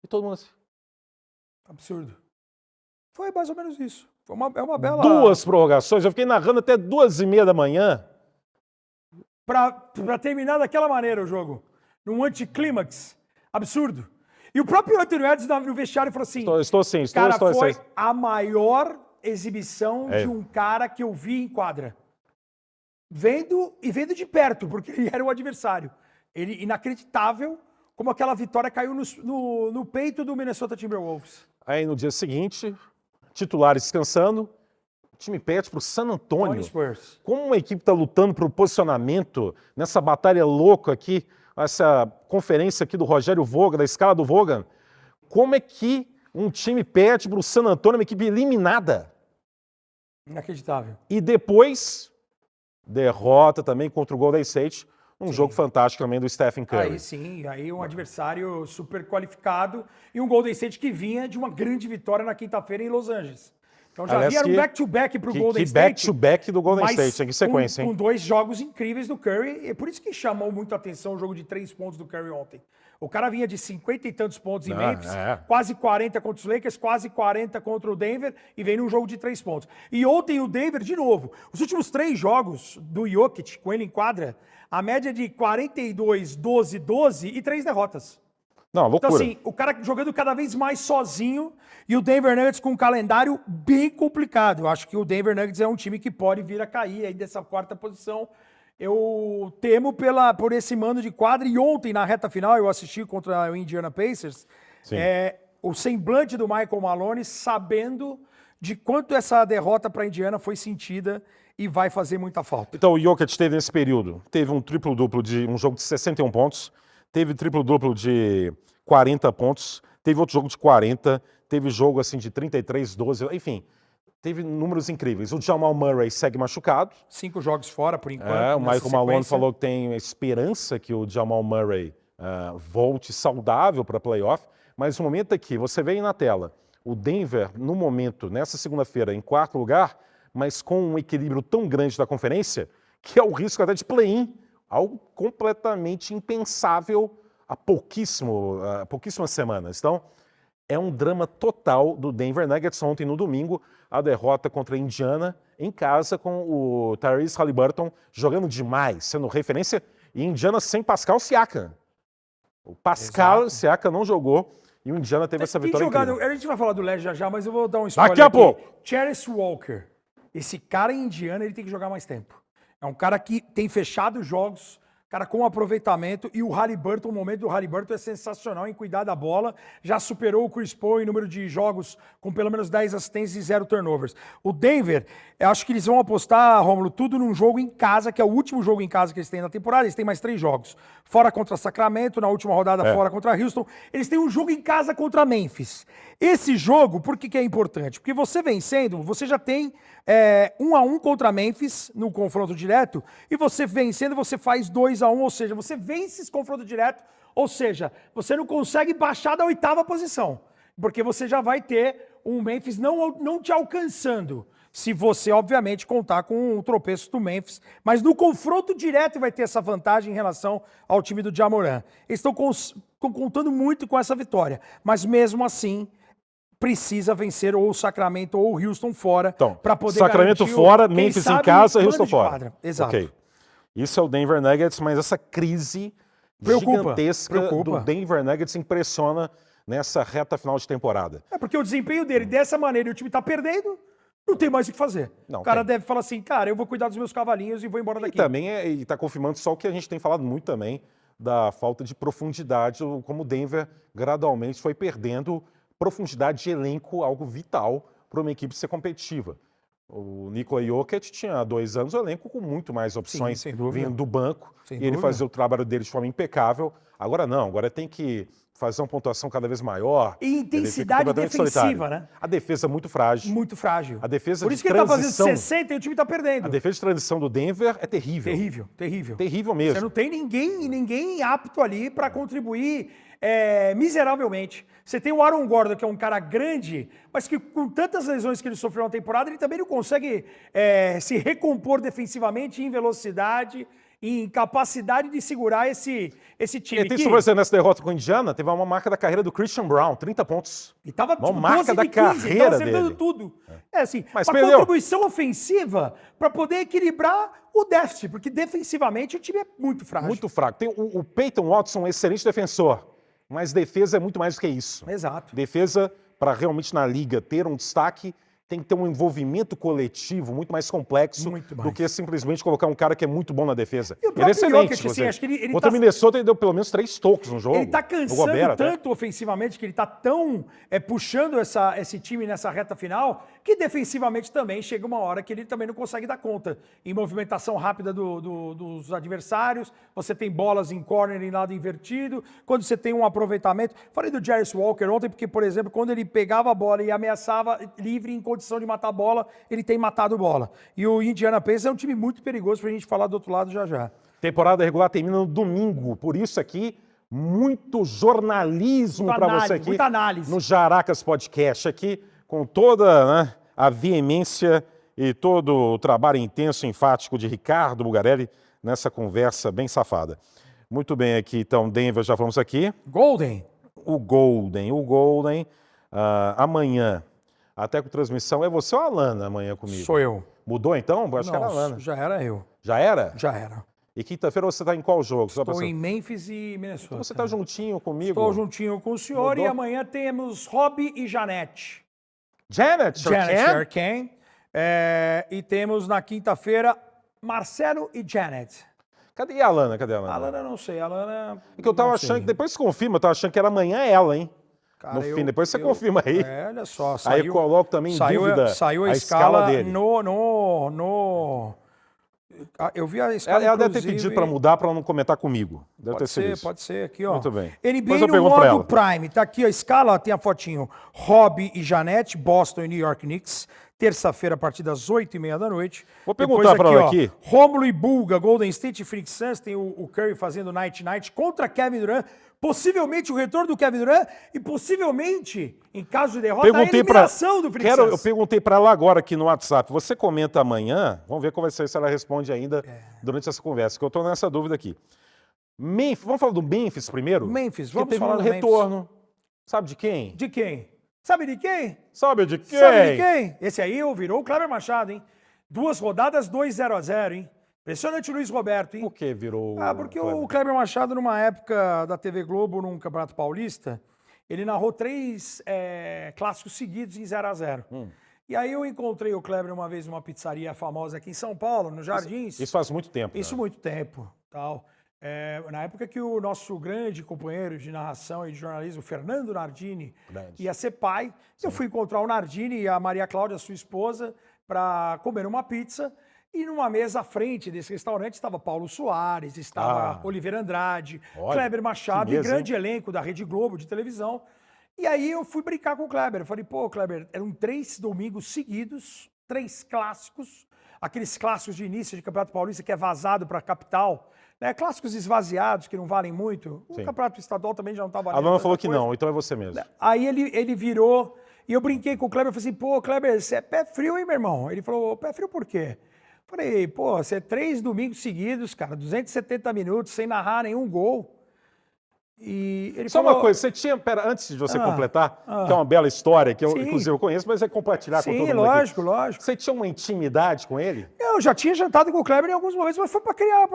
E todo mundo assim... Absurdo. Foi mais ou menos isso. É uma bela... 2 prorrogações. Eu fiquei narrando até 2h30 da manhã. Pra terminar daquela maneira o jogo. Num anticlímax. Absurdo. E o próprio Anthony Edwards no vestiário falou assim... Estou foi a maior exibição de um cara que eu vi em quadra. Vendo de perto, porque ele era o adversário. Ele, inacreditável, como aquela vitória caiu no peito do Minnesota Timberwolves. Aí no dia seguinte, titulares descansando, o time perde para o San Antonio. Como uma equipe está lutando para o posicionamento nessa batalha louca aqui, essa conferência aqui do Rogério Vogel, da escala do Vogel, como é que um time perde para o San Antonio, uma equipe eliminada? Inacreditável. E depois, derrota também contra o Golden State, jogo fantástico também do Stephen Curry. Aí um adversário super qualificado e um Golden State que vinha de uma grande vitória na quinta-feira em Los Angeles. Então já havia um back-to-back para o Golden State. Back-to-back do Golden State, em que sequência, hein? Com 2 jogos incríveis do Curry, e por isso que chamou muito a atenção o jogo de 3 pontos do Curry ontem. O cara vinha de 50 e tantos pontos em Memphis, quase 40 contra os Lakers, quase 40 contra o Denver, e vem num jogo de 3 pontos. E ontem o Denver, de novo, os últimos 3 jogos do Jokic, com ele em quadra, a média de 42, 12, 12 e 3 derrotas. Não, loucura. Então assim, o cara jogando cada vez mais sozinho e o Denver Nuggets com um calendário bem complicado. Eu acho que o Denver Nuggets é um time que pode vir a cair aí dessa 4ª posição. Eu temo por esse mando de quadra. E ontem, na reta final, eu assisti contra o Indiana Pacers, o semblante do Michael Malone sabendo de quanto essa derrota para a Indiana foi sentida e vai fazer muita falta. Então o Jokic teve nesse período, teve um triplo-duplo de um jogo de 61 pontos, teve triplo-duplo de 40 pontos, teve outro jogo de 40, teve jogo assim de 33, 12, enfim, teve números incríveis. O Jamal Murray segue machucado. 5 jogos fora, por enquanto. O Michael Malone falou que tem esperança que o Jamal Murray volte saudável para playoff, mas no momento aqui, você vê aí na tela, o Denver, no momento, nessa segunda-feira, em 4º lugar, mas com um equilíbrio tão grande da conferência, que é o risco até de play-in, algo completamente impensável há pouquíssimas semanas. Então, é um drama total do Denver Nuggets. Ontem, no domingo, a derrota contra a Indiana, em casa, com o Tyrese Haliburton jogando demais, sendo referência, e Indiana sem Pascal Siakam. O Pascal Siakam não jogou, e o Indiana teve essa vitória incrível. A gente vai falar do Leste já, mas eu vou dar um spoiler daqui a pouco. Jarris Walker. Esse cara em Indiana, ele tem que jogar mais tempo. É um cara que tem fechado jogos, cara com aproveitamento, e o Haliburton, o momento do Haliburton é sensacional em cuidar da bola, já superou o Chris Paul em número de jogos com pelo menos 10 assistências e 0 turnovers. O Denver, eu acho que eles vão apostar, Rômulo, tudo num jogo em casa, que é o último jogo em casa que eles têm na temporada. Eles têm mais 3 jogos. Fora contra Sacramento, na última rodada fora contra Houston. Eles têm um jogo em casa contra Memphis. Esse jogo, por que é importante? Porque você vencendo, você já tem 1-1 contra Memphis no confronto direto, e você vencendo, você faz 2-1, ou seja, você vence esse confronto direto, ou seja, você não consegue baixar da 8ª posição, porque você já vai ter um Memphis não te alcançando, se você, obviamente, contar com o tropeço do Memphis, mas no confronto direto vai ter essa vantagem em relação ao time do Ja Morant. Eles estão contando muito com essa vitória, mas mesmo assim, precisa vencer ou o Sacramento ou o Houston fora para poder Sacramento fora, Memphis em casa, Houston fora. Exato. Okay. Isso é o Denver Nuggets, mas essa crise gigantesca do Denver Nuggets impressiona nessa reta final de temporada. Porque o desempenho dele, dessa maneira, e o time tá perdendo, não tem mais o que fazer. O cara deve falar assim, cara, eu vou cuidar dos meus cavalinhos e vou embora daqui. E também está confirmando só o que a gente tem falado muito também, da falta de profundidade, como o Denver gradualmente foi perdendo profundidade de elenco, algo vital para uma equipe ser competitiva. O Nikola Jokic tinha há 2 anos o elenco com muito mais opções sem dúvida. vindo do banco. Sem e ele dúvida. fazia o trabalho dele de forma impecável. Agora não, agora tem que fazer uma pontuação cada vez maior. E Ele fica intensidade completamente defensiva, solitário. né? A defesa é muito frágil. Muito frágil. A defesa Por de isso que ele tá fazendo transição- 60 e o time tá perdendo. A defesa de transição do Denver é terrível. Terrível, terrível. Terrível mesmo. Você não tem ninguém apto ali para contribuir miseravelmente. Você tem o Aaron Gordon, que é um cara grande, mas que com tantas lesões que ele sofreu na temporada, ele também não consegue se recompor defensivamente em velocidade, em capacidade de segurar esse time. E tem que você nessa derrota com o Indiana, teve uma marca da carreira do Christian Brown, 30 pontos. E tava Uma marca 12 da de 15, carreira tava acertando dele. tudo. É assim, Mas uma perdeu. contribuição ofensiva para poder equilibrar o déficit, porque defensivamente o time é muito frágil. Muito fraco. Tem o Peyton Watson, um excelente defensor, mas defesa é muito mais do que isso. Exato. Defesa, para realmente na liga ter um destaque, tem que ter um envolvimento coletivo muito mais complexo Muito do mais. que simplesmente colocar um cara que é muito bom na defesa. E o Ele é próprio excelente. Jokic, assim, acho que ele Contra tá- o Minnesota ele deu pelo menos 3 toques no jogo. Ele tá O cansando Gobert até. tanto ofensivamente, que ele tá tão puxando esse time nessa reta final, que defensivamente também chega uma hora que ele também não consegue dar conta. Em movimentação rápida dos adversários, você tem bolas em corner em lado invertido, quando você tem um aproveitamento. Falei do Jarvis Walker ontem, porque, por exemplo, quando ele pegava a bola e ameaçava livre em condição de matar a bola, ele tem matado bola. E o Indiana Pacers é um time muito perigoso pra gente falar do outro lado já já. Temporada regular termina no domingo, por isso aqui, muito jornalismo Muita para você análise, aqui. muita análise. No Jaracas Podcast aqui, com toda, né, a veemência e todo o trabalho intenso e enfático de Ricardo Bugarelli nessa conversa bem safada. Muito bem aqui, então, Denver, já falamos aqui. Golden. O Golden, amanhã, até com transmissão, é você ou a Alana amanhã comigo? Sou eu. Mudou então? Eu acho que era a Não, Alana. já era eu. Já era? Já era. E quinta-feira você está em qual jogo? Só pra Estou saber. em Memphis e Minnesota. Então você está juntinho comigo? Estou juntinho com o senhor Mudou? e amanhã temos Rob e Janete. Janet Janet Sharkan? Sharkan. E temos na quinta-feira Marcelo e Janet. Cadê a Alana? Cadê a A Alana? Alana não sei, a Alana... É que eu tava não achando sei. que, depois você confirma, eu tava achando que era amanhã ela, hein? Cara, No fim, depois você confirma aí. Olha só, Aí eu coloco também em dúvida saiu a a escala dele. Eu vi a escala, Ela deve ter inclusive- pedido para mudar para não comentar comigo. Deve ter Pode sido ser, isso. pode ser. Aqui, ó. Muito bem. NBA Depois eu no pergunto pra modo Prime. Tá aqui a escala, tem a fotinho. Rob e Janete, Boston e New York Knicks. Terça-feira, a partir das 8h30 da noite. Vou perguntar pra ela ó, aqui. Rômulo e Bulga, Golden State e Phoenix Suns. Tem o Curry fazendo Night contra Kevin Durant. Possivelmente o retorno do Kevin Durant e possivelmente, em caso de derrota, a eliminação do Phoenix Eu Suns. perguntei para ela agora aqui no WhatsApp. Você comenta amanhã? Vamos ver qual vai ser, se ela responde ainda durante essa conversa, que eu estou nessa dúvida aqui. Memphis, vamos falar do Memphis primeiro? Memphis, Que vamos teve falar um do retorno. Sabe de quem? De quem? Sabe de quem? Sabe de quem? Sabe de quem? Esse aí virou o Kleber Machado, hein? 2 rodadas, 2-0-0, hein? Impressionante o Luiz Roberto, hein? Por que virou? Porque o Kleber Machado, numa época da TV Globo, num Campeonato Paulista, ele narrou 3 clássicos seguidos em 0-0. E aí eu encontrei o Kleber uma vez numa pizzaria famosa aqui em São Paulo, no Jardins. Isso faz muito tempo. Isso né? muito tempo, tal. Na época que o nosso grande companheiro de narração e de jornalismo, Fernando Nardini, Grande. ia ser pai, eu fui encontrar o Nardini e a Maria Cláudia, sua esposa, para comer uma pizza. E numa mesa à frente desse restaurante estava Paulo Soares, estava Oliveira Andrade, Olha, Kleber Machado, que mesa, e grande elenco da Rede Globo de televisão. E aí eu fui brincar com o Kleber. Eu falei, pô, Kleber, eram 3 domingos seguidos, 3 clássicos, aqueles clássicos de início de Campeonato Paulista que é vazado para a capital, né? Clássicos esvaziados que não valem muito. O Sim. Campeonato Estadual também já não estava A valendo. Lana tanta falou que coisa. não, então é você mesmo. Aí ele virou e eu brinquei com o Kleber, falei assim, pô, Kleber, você é pé frio, hein, meu irmão? Ele falou, pé frio por quê? Falei, pô, você é 3 domingos seguidos, cara, 270 minutos, sem narrar nenhum gol. E ele Só falou, uma coisa, você tinha, pera, antes de você completar, que é uma bela história, que eu, Sim. inclusive, eu conheço, mas é compartilhar com todo sim, mundo lógico, aqui. lógico. Você tinha uma intimidade com ele? Eu já tinha jantado com o Kleber em alguns momentos, mas foi para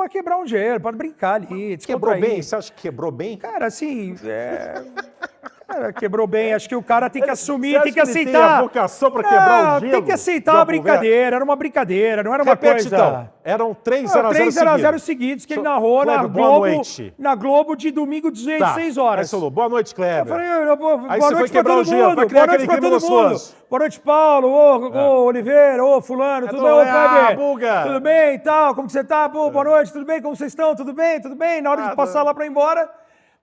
quebrar um dinheiro, para brincar ali, Quebrou descontrair. bem? Você acha que quebrou bem? Cara, assim, Cara, quebrou bem. Acho que o cara tem que assumir, Você tem que acha que ele aceitar. tem a vocação pra quebrar o gelo? Tem que aceitar a brincadeira. Era uma brincadeira, não era uma Repete, coisa... então. Eram 3-0 3-0 seguidos que ele narrou Kleber, na Globo de domingo, 16 horas. Aí você falou, boa noite, Kleber. Eu falei, Aí boa você noite foi pra quebrar todo o gelo, mundo. pra criar Boa noite aquele pra clima todo mundo. gostoso. Boa noite, Paulo. Ô, Oliveira. Ô, fulano. Tudo bem? Ô, Kleber. Buga. Tudo bem e tal? Como que você tá? Pô, boa noite. Tudo bem? Como vocês estão? Tudo bem? Tudo bem? Na hora de passar lá pra ir embora,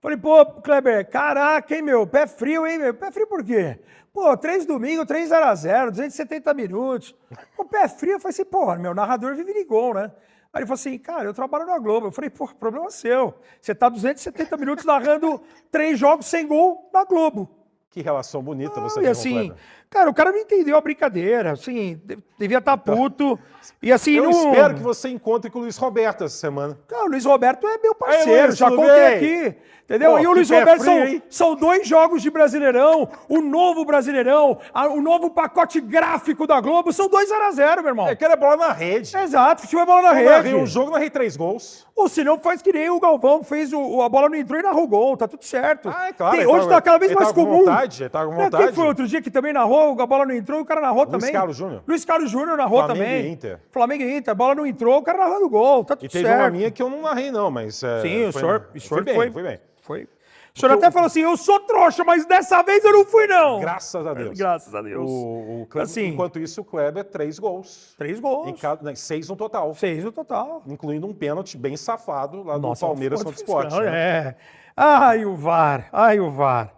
falei, pô, Kleber, caraca, hein, meu? Pé frio, hein, meu? Pé frio por quê? Pô, 3 domingos, 3-0, 270 minutos. Pô, pé frio. Eu falei assim, porra, meu narrador vive de gol, né? Aí ele falou assim, cara, eu trabalho na Globo. Eu falei, pô, problema seu. Você tá 270 minutos narrando 3 jogos sem gol na Globo. Que relação bonita você E tem com o assim, Kleber. cara, o cara não entendeu a brincadeira, assim, devia estar puto. E assim, Eu não... espero que você encontre com o Luiz Roberto essa semana. Cara, o Luiz Roberto é meu parceiro, Luiz, já tudo contei bem? aqui. Entendeu? Pô, e o que Luiz pé Roberto frio, hein? são 2 jogos de Brasileirão, o novo Brasileirão, o novo pacote gráfico da Globo, são 2-0, meu irmão. Eu quero a bola na rede. Exato, futebol é bola na Eu narrei rede. um jogo, narrei 3 gols. Ou se não, faz que nem o Galvão fez, a bola não entrou e narrou gol, tá tudo certo. Ah, é claro. Hoje tá cada vez ele mais tava com comum. vontade, ele tava com vontade. Quem foi outro dia que também narrou, a bola não entrou e o cara narrou também? Carlos Júnior. Luiz Carlos Júnior narrou Flamengo também. e Inter. Flamengo e Inter, a bola não entrou, o cara narrando gol, tá tudo E teve certo. uma minha que eu não narrei, não, mas... Sim, o senhor foi bem, foi bem. Foi. O senhor até falou assim, eu sou trouxa, mas dessa vez eu não fui, não. Graças a Deus. Graças a Deus. O Kleber, Assim, enquanto isso, o Kleber, 3 gols. 3 gols. Em cada, 6 no total. 6 no total. Incluindo um pênalti bem safado lá Nossa, do Palmeiras contra o Sport. fiscal, Né? É. Ai, o VAR. Ai, o VAR.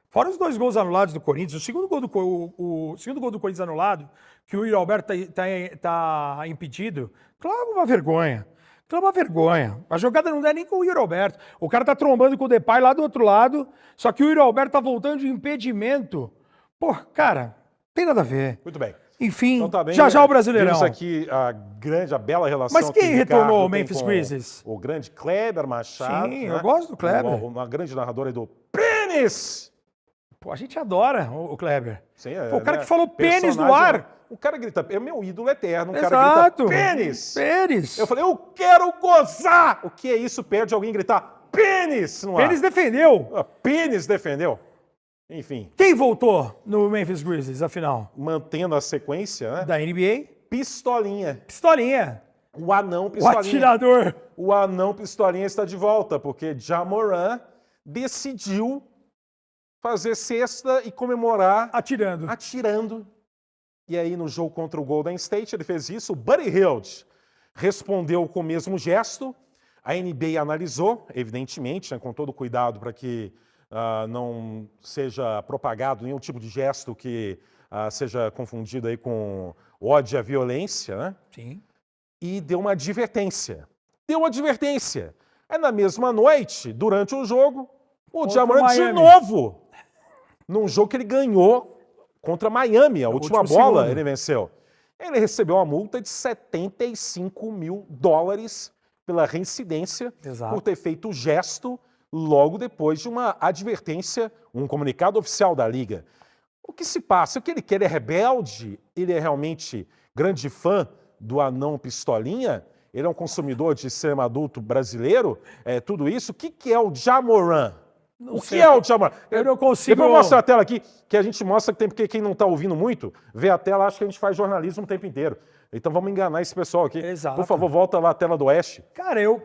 Fora os 2 gols anulados do Corinthians, o segundo gol do Corinthians anulado, que o Yuri Alberto tá impedido, claro, uma vergonha. Aquilo é uma vergonha. A jogada não é nem com o Yuri Alberto. O cara tá trombando com o Depay lá do outro lado, só que o Yuri Alberto tá voltando de impedimento. Pô, cara, tem nada a ver. Muito bem. Enfim, Então tá bem, já o Brasileirão. Vimos aqui a bela relação. Mas quem que o retornou Ricardo ao tem Memphis com Grizzlies? O grande Kleber Machado. Sim, né? eu gosto do Kleber. Uma grande narradora aí do Pênis! Pô, a gente adora o Kleber. Sim, Pô, o cara né? que falou pênis no Personagem, ar. O cara grita, é meu ídolo eterno. O cara Exato. grita, pênis! Pênis. Eu falei, eu quero gozar! O que é isso? Perde alguém gritar, pênis! No ar. Pênis defendeu. Pênis defendeu. Enfim, Quem voltou no Memphis Grizzlies, afinal? mantendo a sequência, né? Da NBA? Pistolinha. Pistolinha. O anão O pistolinha. atirador. O anão pistolinha está de volta, porque Ja Morant decidiu fazer cesta e comemorar Atirando. atirando. E aí, no jogo contra o Golden State, ele fez isso. O Buddy Hield respondeu com o mesmo gesto. A NBA analisou, evidentemente, né, com todo cuidado para que não seja propagado nenhum tipo de gesto que seja confundido aí com ódio à violência, né? Sim. E deu uma advertência. Deu uma advertência. Aí, na mesma noite, durante o jogo, o Ja Morant de Miami. novo, num jogo que ele ganhou contra Miami, a última último bola segundo. ele venceu. Ele recebeu uma multa de $75 mil pela reincidência Exato. por ter feito o gesto logo depois de uma advertência, um comunicado oficial da Liga. O que se passa? O que ele quer? Ele é rebelde? Ele é realmente grande fã do anão pistolinha? Ele é um consumidor de cinema adulto brasileiro? É tudo isso? O que é o Ja Morant? O que sei. é o Ja Morant? Eu não consigo- Depois eu mostro a tela aqui, que a gente mostra que tem, porque quem não está ouvindo muito, vê a tela, acha que a gente faz jornalismo o tempo inteiro. Então vamos enganar esse pessoal aqui. Exato. Por favor, volta lá a tela do Oeste. Cara, eu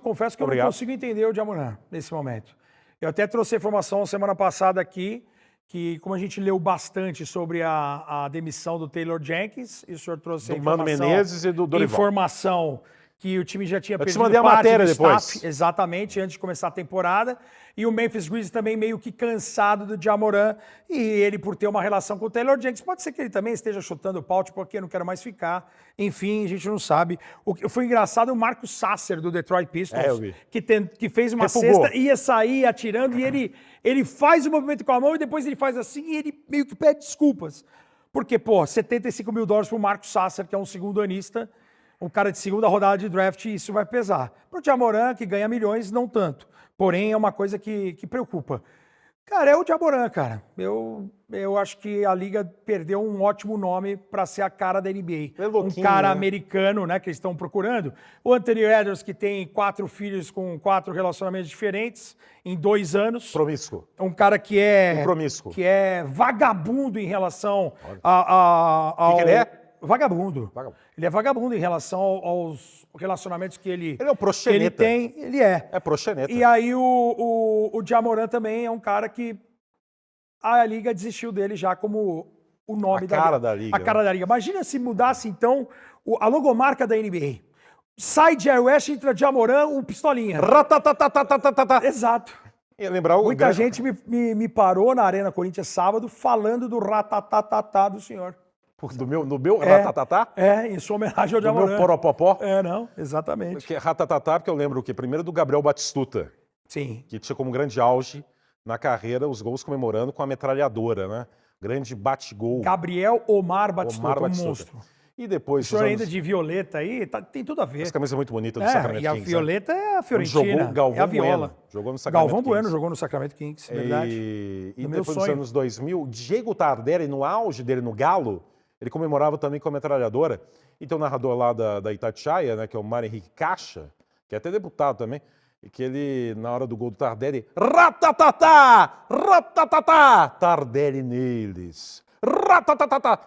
confesso que eu Obrigado. não consigo entender o Ja Morant nesse momento. Eu até trouxe a informação semana passada aqui, que como a gente leu bastante sobre a demissão do Taylor Jenkins, e o senhor trouxe a Do Mano informação, Menezes e do Dorival. informação que o time já tinha te perdido mandei a parte matéria do depois. staff, exatamente, antes de começar a temporada. E o Memphis Grizzlies também meio que cansado do Ja Morant. E ele, por ter uma relação com o Taylor Jenkins, pode ser que ele também esteja chutando o pau, tipo, porque eu não quero mais ficar. Enfim, a gente não sabe. O que foi engraçado, o Marcus Sasser, do Detroit Pistons, eu vi. que fez uma Refugou. cesta, ia sair atirando, e ele faz o movimento com a mão, e depois ele faz assim, e ele meio que pede desculpas. Porque, pô, $75 mil pro Marcus Sasser, que é um segundo-anista, um cara de segunda rodada de draft, isso vai pesar. Pro Ja Morant, que ganha milhões, não tanto. Porém, é uma coisa que preocupa. Cara, é o Jamoran, cara. Eu acho que a Liga perdeu um ótimo nome para ser a cara da NBA. É louquinho, um cara né? americano, né, que eles estão procurando. O Anthony Edwards, que tem 4 filhos com 4 relacionamentos diferentes em 2 anos. Promíscuo. Um cara que é... Promíscuo. Que é vagabundo em relação ao... que ele é? Vagabundo. Vagabundo. Ele é vagabundo em relação aos relacionamentos que ele... Ele é um proxeneta. Que ele tem, ele é. É proxeneta. E aí o Jamoran também é um cara que a Liga desistiu dele já como o nome A cara da Liga, A cara da Liga. Imagina se mudasse, então, a logomarca da NBA. Sai Jerry West, entra Jamoran, o pistolinha. Ratatatatatatatata. Exato. E lembrar o Muita gente me parou na Arena Corinthians sábado falando do ratatatatá do senhor. Do meu ratatatá? Em sua homenagem ao Do Jamoran. meu poropopó? Não, exatamente. Porque ratatatá, porque eu lembro o quê? Primeiro do Gabriel Batistuta, Sim. que tinha como grande auge na carreira os gols comemorando com a metralhadora, né? Grande bate-gol. Gabriel Omar Batistuta, Omar um Batistuta. monstro. E depois... O senhor ainda de violeta aí, tem tudo a ver. Essa camisa é muito bonita do Sacramento E a Kings. violeta é a Onde Fiorentina, jogou Galvão é a viola. Bueno. Jogou no Sacramento Galvão Bueno Kings. jogou no Sacramento Kings, verdade. E No meu depois dos sonho. anos 2000, Diego Tardelli, no auge dele no Galo, ele comemorava também com a metralhadora. E tem um narrador lá da Itatiaia, né, que é o Mário Henrique Caixa, que é até deputado também, e que ele, na hora do gol do Tardelli, ratatatá, ratatatá, Tardelli neles, ratatatá.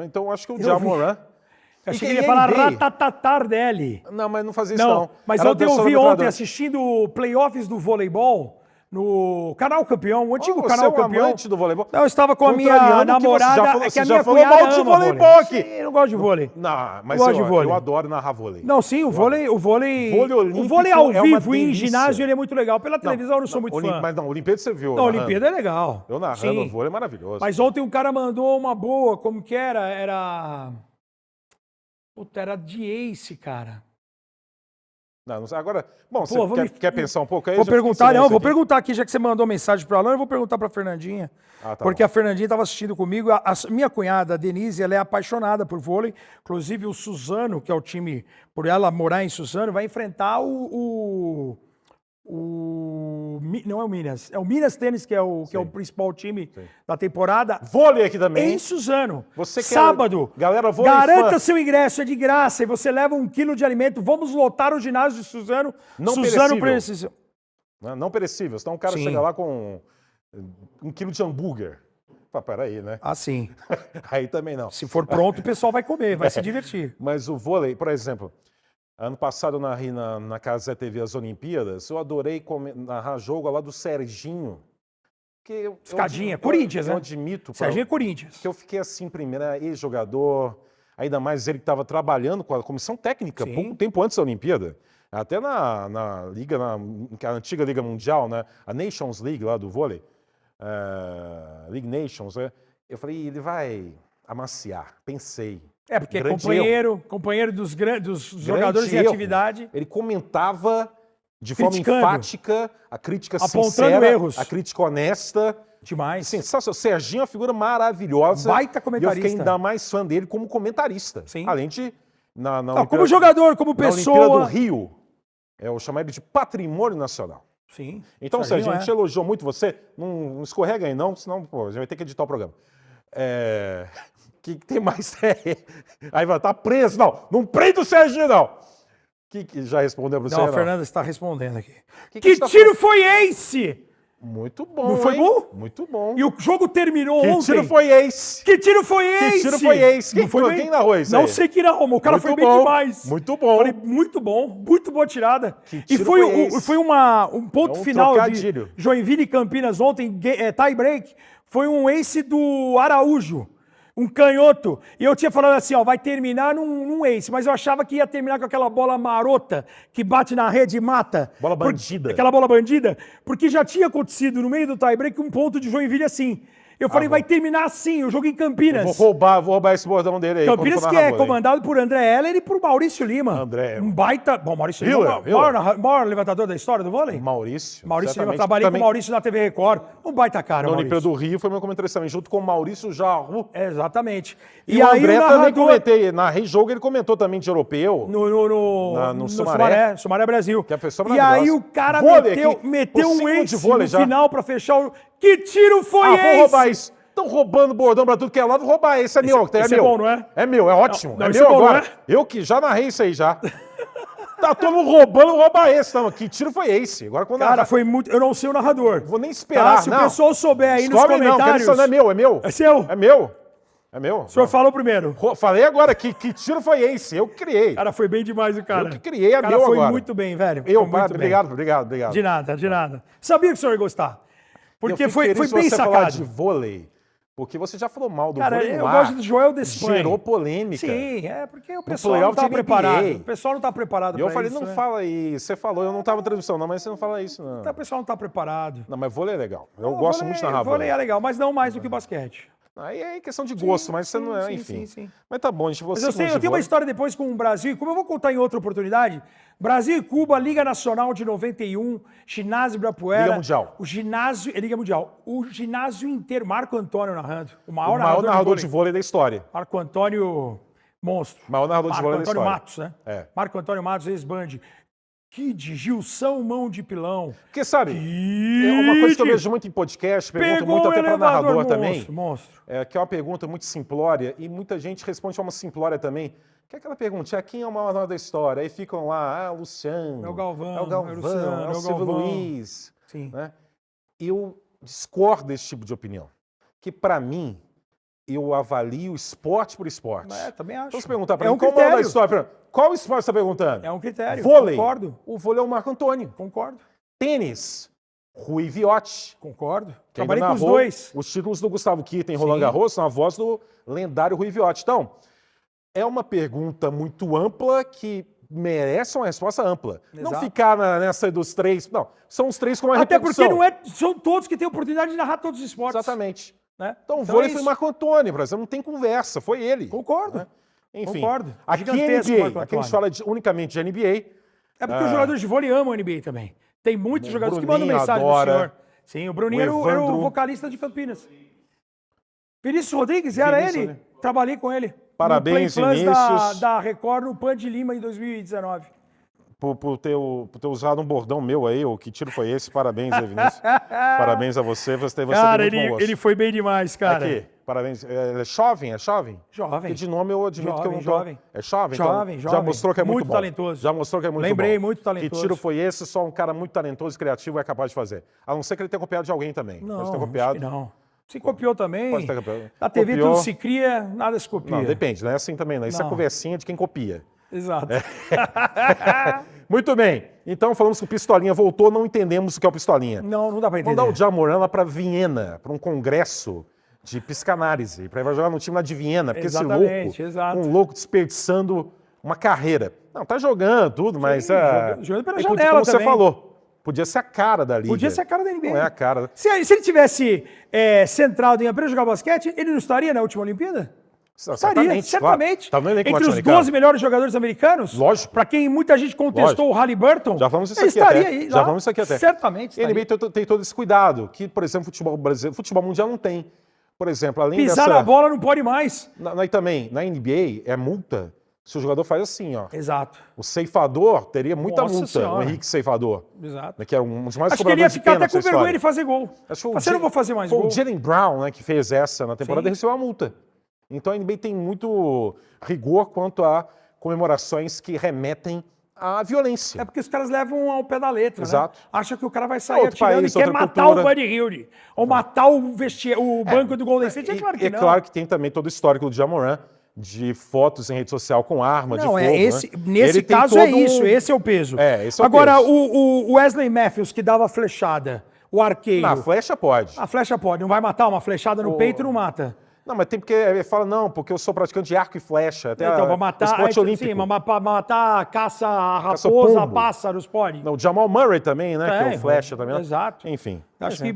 Então acho que o Jamoran... Eu achei que ele ia falar ratatatardelli. Não, mas não fazia isso não. Mas Era ontem eu dançando vi metralhadora. assistindo playoffs do voleibol no Canal Campeão, o antigo Você Canal é um Campeão. amante do voleibol. Eu estava com a minha Contrariando que você namorada, já falou- é que você a já minha falou cunhada mal de ama voleibol vôlei. aqui. Sim, eu não gosto de vôlei. Não, mas Gosto de vôlei. eu adoro narrar vôlei. Não, sim, o vôlei Vôlei o vôlei ao olímpico é uma vivo em delícia. ginásio ele é muito legal. Pela televisão eu não sou muito fã. Mas não, Olimpíada você viu. Não, a narrando. Olimpíada é legal. Eu narrando Sim. o vôlei é maravilhoso. Mas ontem um cara mandou uma boa, como que era? Era de Ace, cara. Não sei. Agora, bom, Pô, você quer pensar um pouco aí? Vou Já fica em perguntar, silêncio vou aqui. perguntar aqui, já que você mandou mensagem para ela, eu vou perguntar para Fernandinha. Ah, tá Porque bom. a Fernandinha estava assistindo comigo. A minha cunhada, a Denise, ela é apaixonada por vôlei. Inclusive o Suzano, que é o time, por ela morar em Suzano, vai enfrentar não é o Minas, é o Minas Tênis, que é o principal time da temporada. Vôlei aqui também. Em Suzano. Você quer- Sábado. Galera, vôlei Garanta fã. seu ingresso, é de graça. E você leva 1 quilo de alimento. Vamos lotar o ginásio de Suzano. Não Suzano perecível. Não perecível. Senão o cara Sim. chega lá com 1 quilo de hambúrguer. Pá, peraí, né? Assim. Aí também não. Se for pronto, o pessoal vai comer, vai se divertir. Mas o vôlei, por exemplo, ano passado eu narrei na Casa Zé TV as Olimpíadas, eu adorei narrar jogo lá do Serginho. Escadinha, Corinthians, eu né? admito Serginho é Corinthians. que eu fiquei assim, primeiro, ex-jogador, ainda mais ele que estava trabalhando com a comissão técnica Sim. pouco tempo antes da Olimpíada. Até na Liga, a antiga Liga Mundial, né? A Nations League lá do vôlei, League Nations, né? Eu falei, ele vai amaciar, pensei. Porque é Grande companheiro dos Grande jogadores em erro. atividade. Ele comentava de forma Criticando. enfática, a crítica Apontando sincera, erros. a crítica honesta. Demais. Sensacional. Serginho é uma figura maravilhosa. Baita E eu comentarista. fiquei ainda mais fã dele como comentarista. Sim. Além de... Na Não, Olimpíada- como jogador, como na Olimpíada pessoa. do Rio, eu chamo ele de patrimônio nacional. Sim. Então, Serginho, a gente é. elogiou muito você. Não escorrega aí não, senão pô, a gente vai ter que editar o programa. Que tem mais? Aí vai estar preso. Não prende o Serginho, não. Que já respondeu para você? Não, a Fernanda está respondendo aqui. Que Que você tá tiro foi esse? Muito bom, Não foi hein? bom? Muito bom. E o jogo terminou Que ontem. tiro foi esse? Que tiro foi esse? Que tiro foi esse? Não foi bem? Quem narrou isso Não aí? sei quem narrou, mas o cara Muito foi bem bom, demais. muito bom. Falei, muito bom, muito boa tirada. Que E tiro foi, foi esse? foi um ponto É um final trocadilho. de Joinville e Campinas ontem, tie break. Foi um ace do Araújo, um canhoto. E eu tinha falado assim, ó, vai terminar num ace, mas eu achava que ia terminar com aquela bola marota que bate na rede e mata. Bola bandida. Aquela bola bandida, porque já tinha acontecido no meio do tie break um ponto de Joinville assim. Eu falei, bom. vai terminar assim, o jogo em Campinas. Vou roubar esse bordão dele aí. Campinas quando for que narrar é vôlei. comandado por André Heller e por Maurício Lima. André. Um baita... Bom, Maurício Lima, maior levantador da história do vôlei. Maurício. Maurício Lima, certamente. trabalhei Também, com o Maurício na TV Record. Um baita cara, na Maurício. Olimpíada do Rio foi meu comentarista também, junto com o Maurício Jarru. Exatamente. E o André também comentei. Narrei jogo, ele comentou também de europeu. No Sumaré. Sumaré Brasil. Que é a pessoa E aí o cara meteu um ace no final pra fechar o... Que tiro foi esse? Vou roubar isso. Estão roubando bordão pra tudo que é lado, vou roubar esse. É meu. Esse é bom, não é? É meu, é ótimo. Não, é esse meu é bom, agora. não é? Eu que já narrei isso aí já. Tá todo mundo roubando, roubar esse. Não, que tiro foi esse? Agora quando Cara, foi muito... Eu não sei o narrador. Vou nem esperar, tá? Se o pessoal souber aí nos Descobre comentários... Não, é meu, é meu. É seu? É meu. É meu. O senhor falou primeiro. Falei agora, que tiro foi esse? Eu criei. Cara, foi bem demais o cara. Eu que criei, é cara, meu foi agora. muito bem, velho. Obrigado. De nada. Sabia que o senhor ia gostar. Porque foi bem você sacado. Falar de vôlei, porque você já falou mal do vôlei eu lá, gosto do Joel Despanhe. gerou polêmica. Sim, porque o pessoal não tá preparado. O pessoal não tá preparado pra isso. E eu falei, não fala isso. Você falou, eu não tava na transmissão não, mas você não fala isso não. O pessoal não tá preparado. Não, mas vôlei é legal. Eu gosto muito de narrar vôlei. Vôlei é legal, mas não mais do que basquete. Aí é questão de gosto, mas você não é, enfim. Sim. Mas tá bom, a gente Mas eu tenho uma história depois com o Brasil, como eu vou contar em outra oportunidade. Brasil e Cuba, Liga Nacional de 91, Ginásio Ibirapuera. Liga Mundial. Liga Mundial. O ginásio inteiro, Marco Antônio narrando. O maior narrador de vôlei da história. Marco Antônio, monstro. Maior narrador de vôlei da história. Marco Antônio Matos, né? Marco Antônio Matos, ex-Band. Kid, Gilson, mão de pilão. Porque, sabe, uma coisa que eu vejo muito em podcast, pergunto muito até para narrador também, que é uma pergunta muito simplória, e muita gente responde de forma simplória também, que é aquela pergunta, quem é o maior narrador da história? Aí ficam lá, Luciano, é o Galvão, é o Silvio Luiz. Sim. Né? Eu discordo desse tipo de opinião, que para mim, eu avalio esporte por esporte. Também acho. Então, se perguntar para mim, qual é o maior da história? Qual esporte você está perguntando? É um critério. Vôlei. Concordo. O vôlei é o Marco Antônio. Concordo. Tênis. Rui Viotti. Concordo. Trabalhei com os dois. Os títulos do Gustavo Kirten em Roland Garros na voz do lendário Rui Viotti. Então, é uma pergunta muito ampla que merece uma resposta ampla. Exato. Não ficar nessa dos três. Não, são os três com uma repercussão. Até porque são todos que têm oportunidade de narrar todos os esportes. Exatamente. Né? Então o vôlei foi Marco Antônio, por exemplo, não tem conversa, foi ele. Concordo. Né? Enfim, concordo. Aqui NBA, aqui a gente fala unicamente de NBA. É porque os jogadores de vôlei amam a NBA também. Tem muitos jogadores que mandam mensagem pro senhor. Sim, o Bruninho era o vocalista de Campinas. Vinícius Rodrigues, era ele. Né? Trabalhei com ele. Parabéns, Vinícius. Da Record no Pan de Lima em 2019. Por ter usado um bordão meu aí, que tiro foi esse? Parabéns aí, Vinícius. Parabéns a você. Cara, ele foi bem demais, cara. Aqui, parabéns. É jovem? Jovem. Porque de nome eu admito que eu não tô... Jovem. É jovem? Jovem. Já mostrou que é muito bom. Talentoso. Já mostrou que é muito bom. Lembrei, muito talentoso. Que tiro foi esse? Só um cara muito talentoso e criativo é capaz de fazer. A não ser que ele tenha copiado de alguém também. Não, pode ter copiado. Acho que não. Se copiou também. Pode ter copiado. Na TV tudo se cria, nada se copia. Não, depende, não é assim também, não. Isso é conversinha de quem copia. Exato. Muito bem. Então, falamos que o Pistolinha voltou, não entendemos o que é o Pistolinha. Não dá para entender. Vamos dar o Jamoran lá para Viena, para um congresso de psicanálise, para ele vai jogar no time lá de Viena, porque esse louco, um louco desperdiçando uma carreira. Não, tá jogando tudo, mas... Jogando pela janela como você falou. Podia ser a cara da liga. Podia ser a cara da NBA. Não é a cara. Se ele tivesse centrado em apenas jogar basquete, ele não estaria na última Olimpíada? Certamente. Claro. Entre os 12 melhores jogadores americanos, lógico. Para quem muita gente contestou o Halliburton, já falamos isso ele aqui estaria até. aí. Já falamos isso aqui até. Certamente. A NBA tem todo esse cuidado, que, por exemplo, futebol brasileiro, futebol mundial não tem. Por exemplo, além Pisar na bola não pode mais. Também, na NBA, é multa se o jogador faz assim, ó. Exato. O ceifador teria muita multa, Senhora. o Henrique Ceifador. Exato. Que era um dos mais Acho que ele ia ficar até com vergonha de fazer gol. Você não vou fazer mais gol. O Jaylen Brown, né, que fez essa na temporada, recebeu uma multa. Então a NBA tem muito rigor quanto a comemorações que remetem à violência. É porque os caras levam ao pé da letra, Exato. Né? Acha que o cara vai sair atirando país, e quer matar cultura. o Buddy Hield. Ou matar o banco do Golden State. É claro que não. É claro que tem também todo o histórico do Jamoran, de fotos em rede social com arma, de fogo. Nesse caso é isso, esse é o peso. Esse é o Agora, peso. o Wesley Matthews, que dava flechada, o arqueiro... Na flecha pode. A flecha pode, não vai matar uma flechada no peito, não mata. Não, mas tem porque ele fala, não, porque eu sou praticante de arco e flecha. Até Então, pra matar, esporte olímpico. sim, mas pra matar caça a Caça raposa, pombo. pássaros, pode. Não, o Jamal Murray também, né? que é o flecha também. Né? Exato. Enfim. Acho que,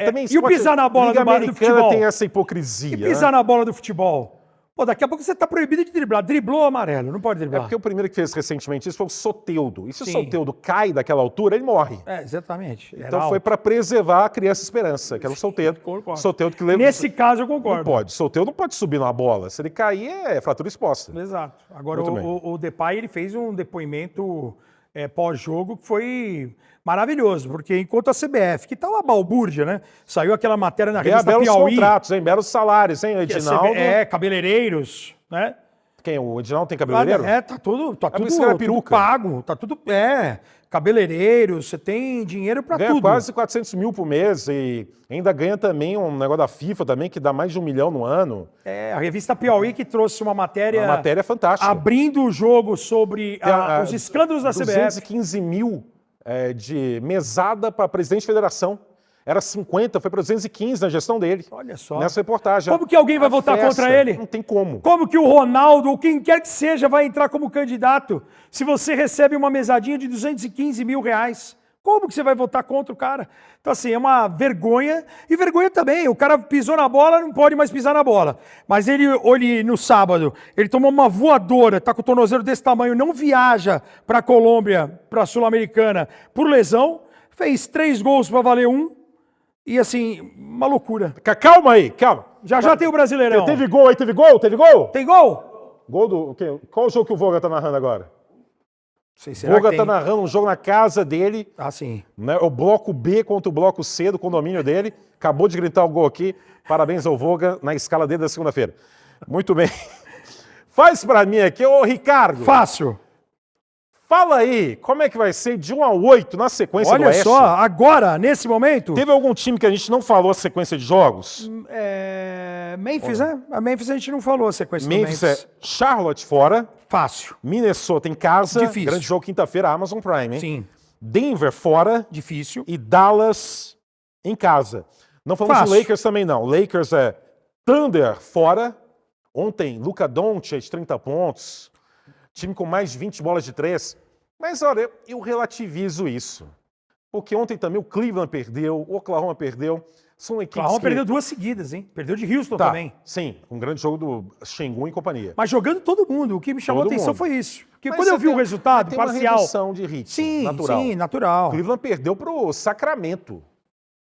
também e o pisar na bola Liga do Americana futebol? tem essa hipocrisia. E pisar na bola do futebol? Pô, daqui a pouco você tá proibido de driblar. Driblou amarelo, não pode É driblar. porque o primeiro que fez recentemente isso foi o Soteldo. E se Sim. o Soteldo cai daquela altura, ele morre. Exatamente. Então foi para preservar a criança esperança, que era o Soteldo. Concordo. Soteldo que leva... Nesse caso eu Não concordo. pode. Soteldo não pode subir numa bola. Se ele cair, é fratura exposta. Exato. Agora, Muito bem. o Depay, ele fez um depoimento pós-jogo que foi maravilhoso, porque enquanto a CBF, que tá uma balbúrdia, né? Saiu aquela matéria na revista belos Piauí. contratos, hein? Belos salários, hein, que a Edinaldo? cabeleireiros, né? Quem? O Edinaldo tem cabeleireiro? Tá tudo por isso que era tudo peruca. pago, tá tudo, cabeleireiros, você tem dinheiro pra Ganha tudo. quase 400 mil por mês e ainda ganha também um negócio da FIFA também, que dá mais de 1 milhão no ano. A revista Piauí que trouxe uma matéria... Uma matéria fantástica. Abrindo o jogo sobre os escândalos da CBF. 215 mil de mesada para presidente de federação. Era 50, foi para 215 na gestão dele. Olha só. Nessa reportagem. Como que alguém vai votar festa, contra ele? Não tem como. Como que o Ronaldo, ou quem quer que seja, vai entrar como candidato se você recebe uma mesadinha de 215 mil reais? Como que você vai votar contra o cara? Então, assim, é uma vergonha. E vergonha também. O cara pisou na bola, não pode mais pisar na bola. Mas ele no sábado, ele tomou uma voadora, tá com o tornozelo desse tamanho, não viaja para a Colômbia, para a Sul-Americana, por lesão. Fez 3 gols para valer 1. E, assim, uma loucura. Calma aí, calma. Já tem o Brasileirão. Teve gol aí, teve gol? Teve gol? Tem gol? Gol do... Qual o jogo que o Voga tá narrando agora? Sei, O Voga tá narrando um jogo na casa dele. Ah, sim. Né, o bloco B contra o bloco C do condomínio dele. Acabou de gritar o gol aqui. Parabéns ao Voga na escala dele da segunda-feira. Muito bem. Faz pra mim aqui, ô Ricardo. Fácil. Fala aí, como é que vai ser de 1 a 8 na sequência do Olha Oeste? só, agora, nesse momento... Teve algum time que a gente não falou a sequência de jogos? Memphis, né? A Memphis a gente não falou a sequência do Memphis é Charlotte fora, Fácil. Minnesota em casa, Difícil. grande jogo quinta-feira, Amazon Prime, hein? Sim. Denver fora Difícil. e Dallas em casa. Não falamos Fácil. do Lakers também não. Lakers é Thunder fora. Ontem, Luka Doncic, 30 pontos. Time com mais de 20 bolas de 3. Mas, olha, eu relativizo isso. Porque ontem também o Cleveland perdeu, o Oklahoma perdeu. São equipes Oklahoma que... perdeu 2 seguidas, hein? Perdeu de Houston Tá, também. sim, um grande jogo do Şengün e companhia. Mas jogando todo mundo. O que me chamou a Todo atenção mundo. foi isso. Porque Mas quando eu você vi o tem- resultado tem uma parcial... redução de ritmo, Sim, natural. sim, natural. O Cleveland perdeu pro Sacramento.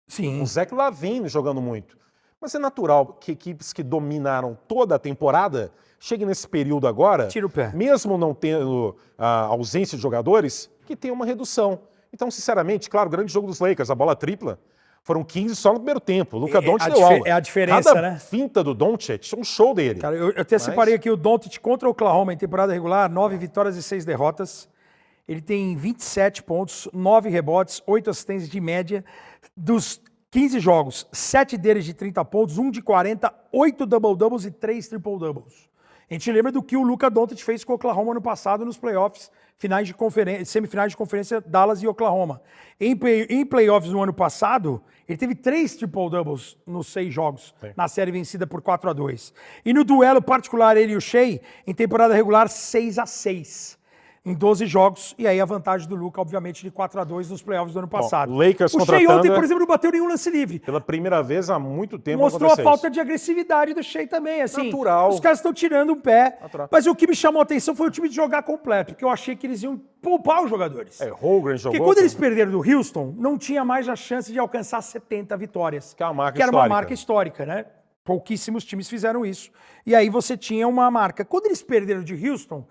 Sim. O Zach LaVine jogando muito. Mas é natural que equipes que dominaram toda a temporada cheguem nesse período agora, Tira o pé. mesmo não tendo a ausência de jogadores, que tem uma redução. Então, sinceramente, claro, grande jogo dos Lakers, a bola tripla, foram 15 só no primeiro tempo. O Luka Doncic deu aula. É a diferença, Cada né? finta do Doncic, um show dele. Cara, eu até separei aqui o Doncic contra o Oklahoma em temporada regular, 9 vitórias e 6 derrotas. Ele tem 27 pontos, 9 rebotes, 8 assistências de média. Dos 15 jogos, 7 deles de 30 pontos, 1 de 40, 8 double-doubles e 3 triple-doubles. A gente lembra do que o Luka Doncic fez com o Oklahoma no passado nos playoffs, semifinais de conferência, Dallas e Oklahoma. Em playoffs no ano passado, ele teve 3 triple-doubles nos 6 jogos, na série vencida por 4-2. E no duelo particular, ele e o Shea, em temporada regular, 6-6. Em 12 jogos, e aí a vantagem do Luka, obviamente, de 4-2 nos playoffs do ano passado. Lakers o contra Shea ontem, Thunder. por exemplo, não bateu nenhum lance livre. Pela primeira vez há muito tempo Mostrou a aconteceu falta isso. de agressividade do Shea também, assim. Natural. Os caras estão tirando um pé. Natural. Mas o que me chamou a atenção foi o time de jogar completo, porque eu achei que eles iam poupar os jogadores. Holmgren jogou. Porque quando eles perderam do Houston, não tinha mais a chance de alcançar 70 vitórias. Que é uma marca era uma histórica. marca histórica, né? Pouquíssimos times fizeram isso. E aí você tinha uma marca. Quando eles perderam de Houston,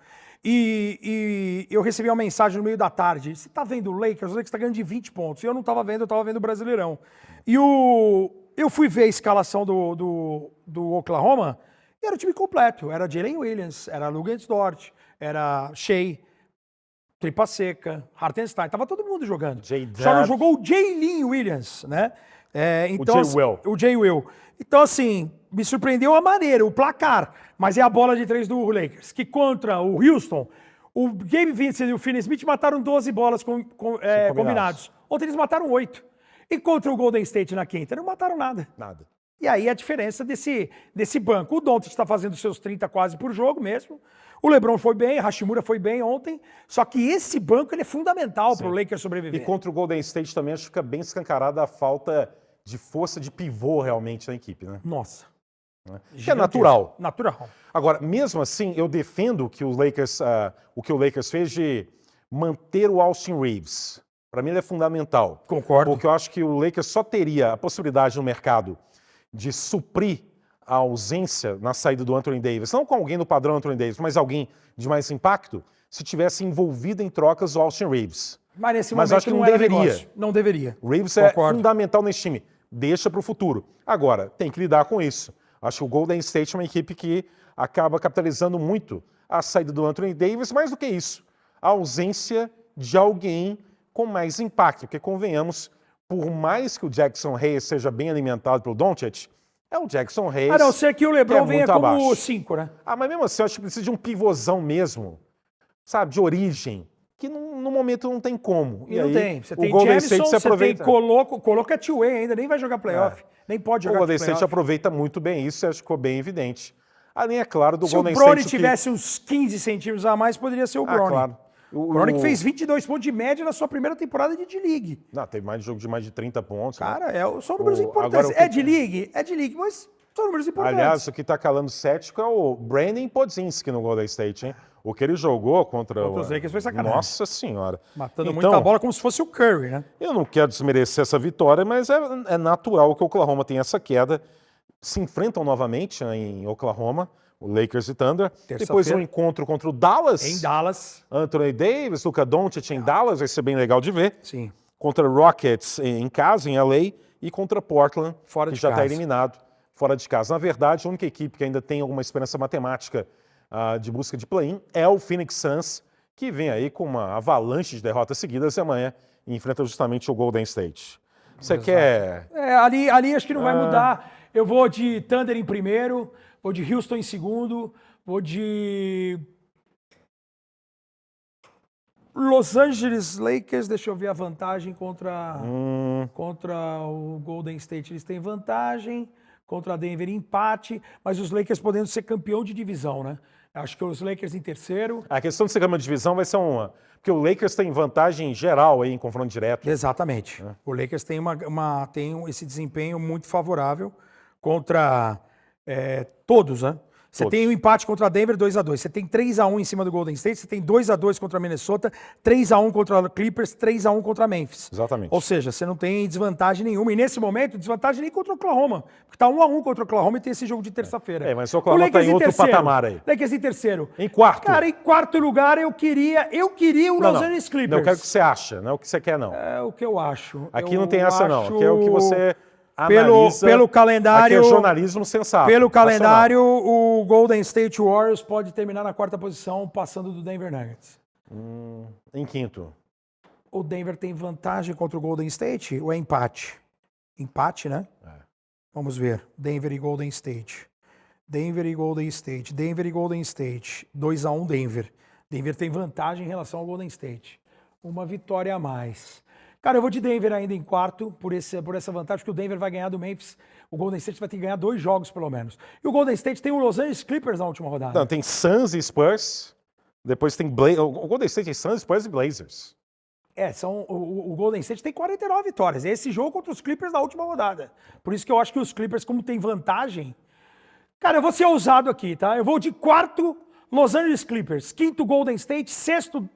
e eu recebi uma mensagem no meio da tarde. Você tá vendo o Lakers? O Lakers tá ganhando de 20 pontos. E eu não tava vendo, eu tava vendo o Brasileirão. E eu fui ver a escalação do Oklahoma e era o time completo. Era Jalen Williams, era Luguentz Dort, era Shea, Tripa Seca, Hartenstein. Tava todo mundo jogando. Só não jogou o Jalen Williams, né? Então, o Jay Will. Então, assim, me surpreendeu a maneira, o placar. Mas é a bola de 3 do Lakers, que contra o Houston, o Gabe Vincent e o Finney Smith mataram 12 bolas combinados. Ontem eles mataram 8. E contra o Golden State na quinta, não mataram nada. Nada. E aí a diferença desse banco. O Doncic está fazendo seus 30 quase por jogo mesmo. O LeBron foi bem, Hashimura foi bem ontem. Só que esse banco ele é fundamental para o Lakers sobreviver. E contra o Golden State também acho que fica bem escancarada a falta de força de pivô realmente na equipe, né? Nossa. Que é natural. Natural. Agora, mesmo assim, eu defendo que o que o Lakers fez de manter o Austin Reeves. Para mim ele é fundamental. Concordo. Porque eu acho que o Lakers só teria a possibilidade no mercado de suprir a ausência na saída do Anthony Davis, não com alguém do padrão Anthony Davis, mas alguém de mais impacto, se tivesse envolvido em trocas o Austin Reeves. Mas nesse momento acho que não era deveria. negócio. Não deveria. O Reeves Concordo. é fundamental nesse time. Deixa para o futuro. Agora, tem que lidar com isso. Acho que o Golden State é uma equipe que acaba capitalizando muito a saída do Anthony Davis, mais do que isso, a ausência de alguém com mais impacto. Porque, convenhamos, por mais que o Jackson Hayes seja bem alimentado pelo Doncic, é o Jackson Hayes. A não ser que o LeBron venha muito como abaixo. 5, né? Mas mesmo assim, eu acho que precisa de um pivôzão mesmo, sabe, de origem, que no momento não tem como. E não aí, tem. Você o tem Golden Jamison, State se você aproveita. tem Coloco é two-way ainda, nem vai jogar playoff. Nem pode O jogar Golden playoff. State aproveita muito bem isso, acho que ficou bem evidente. Além, é claro, do Se Golden o Bronny State... tivesse uns 15 centímetros a mais, poderia ser o Bronny. claro. O Bronny que fez 22 pontos de média na sua primeira temporada de D-League. Não, teve mais de jogo de mais de 30 pontos. né? Cara, são números importantes. agora o que- É de League, mas são números importantes. Aliás, o que está calando cético é o Brandon Podzinski no Golden State, hein? O que ele jogou contra os Lakers foi sacanagem. Nossa Senhora. Matando Então, muita bola como se fosse o Curry, né? Eu não quero desmerecer essa vitória, mas é natural que o Oklahoma tenha essa queda. Se enfrentam novamente, né, em Oklahoma, o Lakers e Thunder. Depois um encontro contra o Dallas. Em Dallas. Anthony Davis, Luka Doncic em Dallas, vai ser bem legal de ver. Sim. Contra Rockets em casa, em LA, e contra Portland, Fora que de já está casa. eliminado fora de casa. Na verdade, a única equipe que ainda tem alguma esperança matemática de busca de play-in é o Phoenix Suns, que vem aí com uma avalanche de derrotas seguidas e amanhã enfrenta justamente o Golden State. Você quer... Ali acho que não vai mudar. Eu vou de Thunder em primeiro, vou de Houston em segundo, vou de Los Angeles Lakers, deixa eu ver a vantagem contra o Golden State. Eles têm vantagem, contra a Denver empate, mas os Lakers podendo ser campeão de divisão, né? Acho que os Lakers em terceiro. A questão de ser campeão de divisão vai ser uma... Porque o Lakers tem vantagem geral aí em confronto direto. Exatamente. O Lakers tem, tem esse desempenho muito favorável contra todos, né? Você tem um empate contra a Denver 2-2. Você tem 3-1 em cima do Golden State. Você tem 2-2 contra a Minnesota, 3-1 contra o Clippers, 3-1 contra a Memphis. Exatamente. Ou seja, você não tem desvantagem nenhuma. E nesse momento, desvantagem nem contra o Oklahoma. Porque tá 1-1 contra o Oklahoma e tem esse jogo de terça-feira. Mas o Oklahoma tá em outro patamar aí. Lakers em terceiro. Em quarto. Cara, em quarto lugar eu queria o Los Angeles Clippers. Não, eu quero o que você acha, não é o que você quer, não. É o que eu acho. Aqui não tem essa, não. Aqui é o que você... Pelo calendário, aqui é jornalismo sensato. Pelo calendário, o Golden State Warriors pode terminar na quarta posição, passando do Denver Nuggets. Em quinto. O Denver tem vantagem contra o Golden State ou é empate? Empate, né? Vamos ver. Denver e Golden State. Denver e Golden State. Denver e Golden State. 2-1 Denver. Denver tem vantagem em relação ao Golden State. Uma vitória a mais. Cara, eu vou de Denver ainda em quarto, por essa vantagem, porque o Denver vai ganhar do Memphis. O Golden State vai ter que ganhar 2 jogos, pelo menos. E o Golden State tem o Los Angeles Clippers na última rodada. Não, tem Suns e Spurs. Depois tem o Golden State tem Suns, Spurs e Blazers. O Golden State tem 49 vitórias. É esse jogo contra os Clippers na última rodada. Por isso que eu acho que os Clippers, como tem vantagem... Cara, eu vou ser ousado aqui, tá? Eu vou de quarto, Los Angeles Clippers. Quinto, Golden State. Sexto...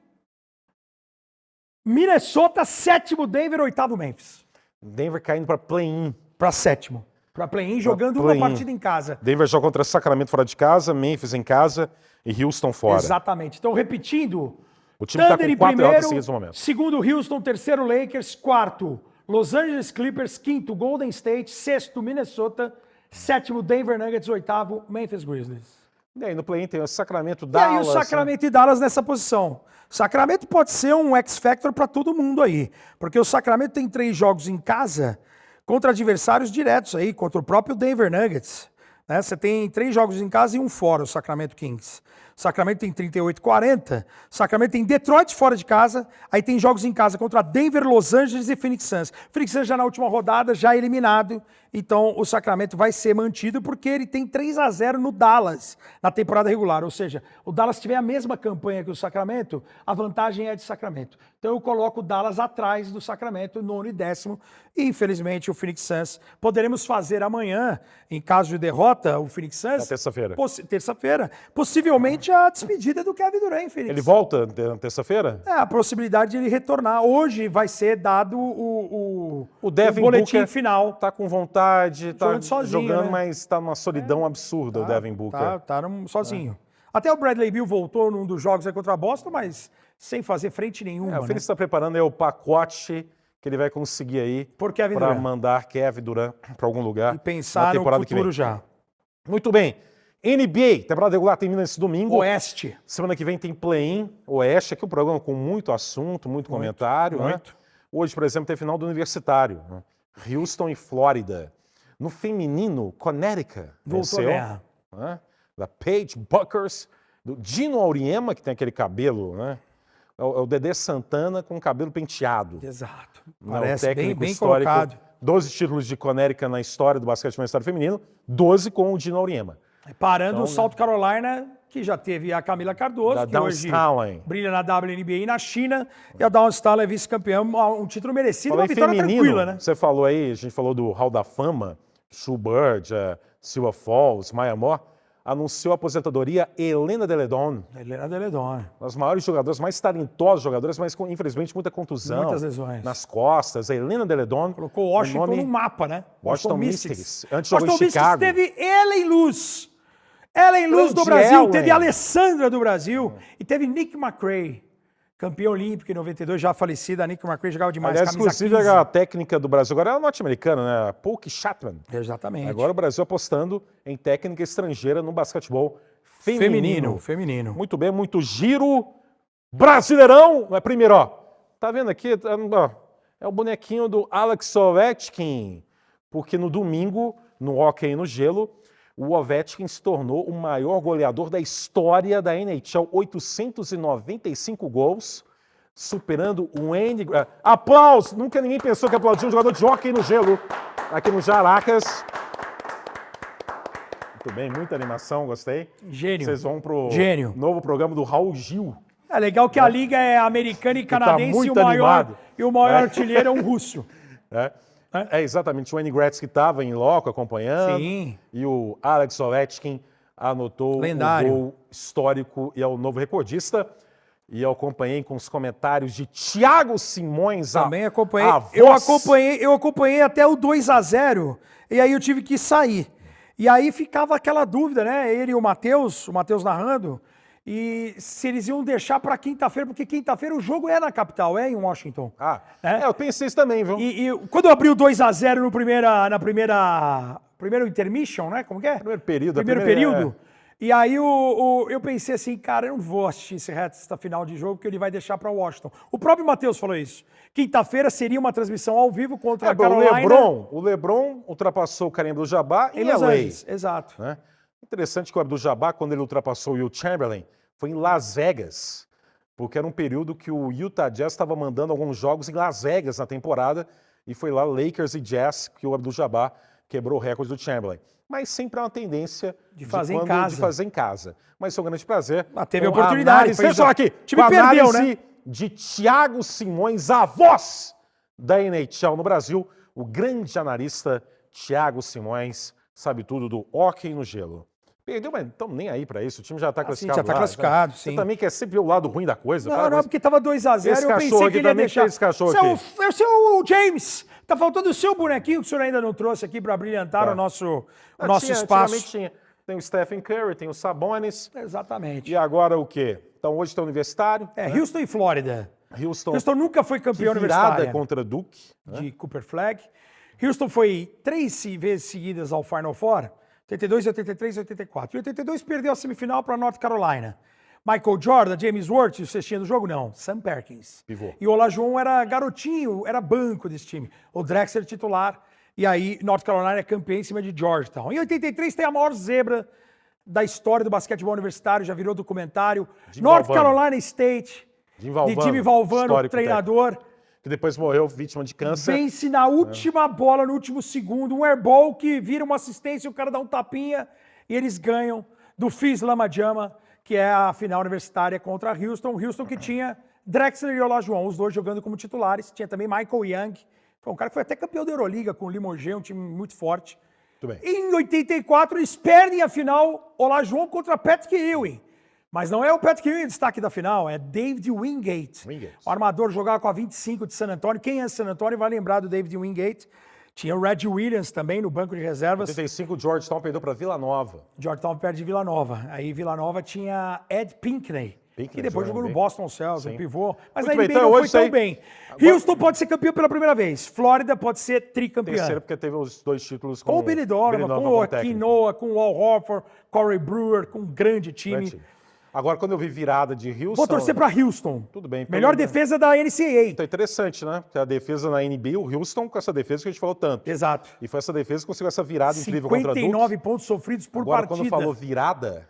Minnesota, sétimo Denver, oitavo Memphis. Denver caindo para play-in. Para sétimo. Para play-in, jogando uma partida em casa. Denver joga contra Sacramento fora de casa, Memphis em casa e Houston fora. Exatamente. Então, repetindo, o time está Thunder com 4 derrotas primeiro, seguidas no momento. segundo Houston, terceiro Lakers, quarto Los Angeles Clippers, quinto Golden State, sexto Minnesota, sétimo Denver Nuggets, oitavo Memphis Grizzlies. E aí no play-in tem o Sacramento, E Dallas... aí o Sacramento e Dallas nessa posição. Sacramento pode ser um X-Factor para todo mundo aí, porque o Sacramento tem 3 jogos em casa contra adversários diretos aí, contra o próprio Denver Nuggets. né? Você tem 3 jogos em casa e um fora, o Sacramento Kings. O Sacramento tem 38-40. O Sacramento tem Detroit fora de casa. Aí tem jogos em casa contra Denver, Los Angeles e Phoenix Suns. Phoenix Suns já na última rodada, já eliminado. Então o Sacramento vai ser mantido porque ele tem 3-0 no Dallas na temporada regular. Ou seja, o Dallas tiver a mesma campanha que o Sacramento, a vantagem é de Sacramento. Então eu coloco o Dallas atrás do Sacramento, 9º e 10º. E infelizmente o Phoenix Suns poderemos fazer amanhã, em caso de derrota, o Phoenix Suns. Na terça-feira. Terça-feira. Possivelmente a despedida do Kevin Durant, Phoenix. Ele volta na terça-feira? É, a possibilidade de ele retornar. Hoje vai ser dado o Devin boletim Booker final. tá com vontade, tá Jogando sozinho, jogando, né? mas tá numa solidão absurda o Devin Booker. Tá sozinho. Até o Bradley Beal voltou num dos jogos aí contra a Boston, mas sem fazer frente nenhuma. O Phoenix está preparando aí o pacote que ele vai conseguir aí Por Kevin para Durant. mandar Kevin Durant para algum lugar E pensar na no temporada que futuro vem. já. Muito bem. NBA, temporada regular termina esse domingo. Oeste. Semana que vem tem play-in, Oeste, aqui o programa com muito assunto, muito comentário. Né? muito. Hoje, por exemplo, tem final do Universitário. Né? Houston e Flórida. No feminino, Connecticut Voltou a ganhar. Né? Da Paige Buckers, do Dino Auriemma, que tem aquele cabelo, né? É o Dedé Santana com cabelo penteado. Exato. Né? Parece O técnico bem histórico. colocado. 12 títulos de Connecticut na história do basquete universitário feminino, 12 com o Dino Auriemma. Parando Então, o South Carolina, que já teve a Camila Cardoso, Da que hoje Downstalin. brilha na WNBA e na China, e a Downstalin é vice-campeã, um título merecido, Falei uma vitória feminino, tranquila, né? Você falou aí, a gente falou do Hall da Fama, Sue Bird, Silva Falls, Maya Moore, anunciou a aposentadoria Helena Deledon, Helena Deledon. uma das maiores jogadoras, mais talentosas jogadoras, mas com, infelizmente muita contusão. Muitas lesões. Nas costas. A Helena Deledon. Colocou o Washington nome- no mapa, né? Washington Mystics. Antes jogou em Washington Mystics Chicago. teve Ellen Luz. Ellen Luz do Grande Brasil, Ellen. teve a Alessandra do Brasil e teve Nick McRae, campeão olímpico em 92, já falecida. A Nick McRae jogava demais, Aliás, camisa inclusive 15. a técnica do Brasil agora é a norte-americana, né? A Polk Chapman. Exatamente. Agora o Brasil apostando em técnica estrangeira no basquetebol Feminino. Muito bem, muito giro. Brasileirão! Mas primeiro, ó, tá vendo aqui? Ó, é o bonequinho do Alex Ovechkin. Porque no domingo, no hóquei no gelo, o Ovechkin se tornou o maior goleador da história da NHL. 895 gols, superando o Wayne... Aplausos! Nunca ninguém pensou que aplaudia um jogador de hóquei no gelo aqui no Jaracas. Muito bem, muita animação, gostei. Gênio. Vocês vão pro Gênio. novo programa do Raul Gil. É legal que a liga é americana e canadense muito e animado. o maior artilheiro é um russo. É exatamente, o Wayne Gretzky estava em loco acompanhando. Sim. E o Alex Ovechkin anotou Lendário. o gol histórico e é o novo recordista. E eu acompanhei com os comentários de Thiago Simões. Também acompanhei. a voz. Eu acompanhei até o 2-0 e aí eu tive que sair. E aí ficava aquela dúvida, né? Ele e o Matheus narrando, e se eles iam deixar para quinta-feira, porque quinta-feira o jogo é na capital, é em Washington. Eu pensei isso também, viu? E quando eu abri o 2-0 no primeiro intermission, né? Como que é? Primeiro período. Primeiro período. E aí eu pensei assim, cara, eu não vou assistir essa final de jogo, porque ele vai deixar para Washington. O próprio Matheus falou isso. Quinta-feira seria uma transmissão ao vivo contra a Carolina. O LeBron ultrapassou o Kareem Abdul-Jabbar em Los LA. Angeles, exato. Né? Interessante que o Abdul-Jabbar, quando ele ultrapassou o Will Chamberlain, foi em Las Vegas, porque era um período que o Utah Jazz estava mandando alguns jogos em Las Vegas na temporada, e foi lá Lakers e Jazz que o Abdul-Jabbar quebrou o recorde do Chamberlain. Mas sempre é uma tendência de fazer em casa. Mas foi um grande prazer. Teve a oportunidade. Deixa eu falar aqui. O time perdeu, né? De Thiago Simões, a voz da NHL no Brasil, o grande analista Thiago Simões, sabe tudo do hóquei no gelo. Perdeu, mas não estamos nem aí para isso. O time já está classificado. Já está classificado, sim. Você também quer sempre ver o lado ruim da coisa. Não, porque estava 2-0, eu pensei que ele ia deixar. Esse cachorro aqui. Esse é o James. Tá faltando o seu bonequinho que o senhor ainda não trouxe aqui para brilhantar o nosso espaço. Tinha. Tem o Stephen Curry, tem o Sabonis. Exatamente. E agora o quê? Então hoje tem o Universitário. Houston e Flórida. Houston nunca foi campeão de virada universitário. Contra Duke. De Cooper Flag. Houston foi 3 vezes seguidas ao Final Four. 82, 83 e 84. E 82 perdeu a semifinal para North Carolina. Michael Jordan, James Worth, o cestinha do jogo? Não, Sam Perkins. Pivô. E o Olajuwon era garotinho, era banco desse time. O Drexler titular. E aí, North Carolina é campeã em cima de Georgetown. Em 83 tem a maior zebra da história do basquetebol universitário, já virou documentário. North Carolina State, de Jimmy Valvano, treinador. Que depois morreu vítima de câncer. Vence na última bola, no último segundo, um airball que vira uma assistência, o cara dá um tapinha e eles ganham do Fils Lamajama, que é a final universitária contra Houston. Houston que tinha Drexler e Olajuwon, os dois jogando como titulares. Tinha também Michael Young, foi um cara que foi até campeão da Euroliga com o Limoges, um time muito forte. Muito bem. Em 84, eles perdem a final Olajuwon contra Patrick Ewing. Mas não é o Patrick Ewing o destaque da final, é David Wingate. O armador jogava com a 25 de San Antonio. Quem é San Antonio vai lembrar do David Wingate. Tinha o Reggie Williams também no banco de reservas. Em 85, Georgetown perdeu para Vila Nova. Georgetown perde de Vila Nova. Aí Vila Nova tinha Ed Pinckney, que depois jogou no Boston Celtics, no pivô. Mas na NBA não foi tão bem. Houston pode ser campeão pela primeira vez. Flórida pode ser tricampeã. Terceiro, porque teve os 2 títulos com o Billy Donovan, com o Joaquim Noah, com o Al Horford, Corey Brewer, com um grande time. Agora, quando eu vi virada de Houston... Vou torcer para Houston. Tudo bem. Melhor defesa da NCAA. Então é interessante, né? Porque a defesa na NBA, o Houston com essa defesa que a gente falou tanto. Exato. E foi essa defesa que conseguiu essa virada incrível contra a Duke. 59 pontos sofridos por Agora, partida. Quando falou virada,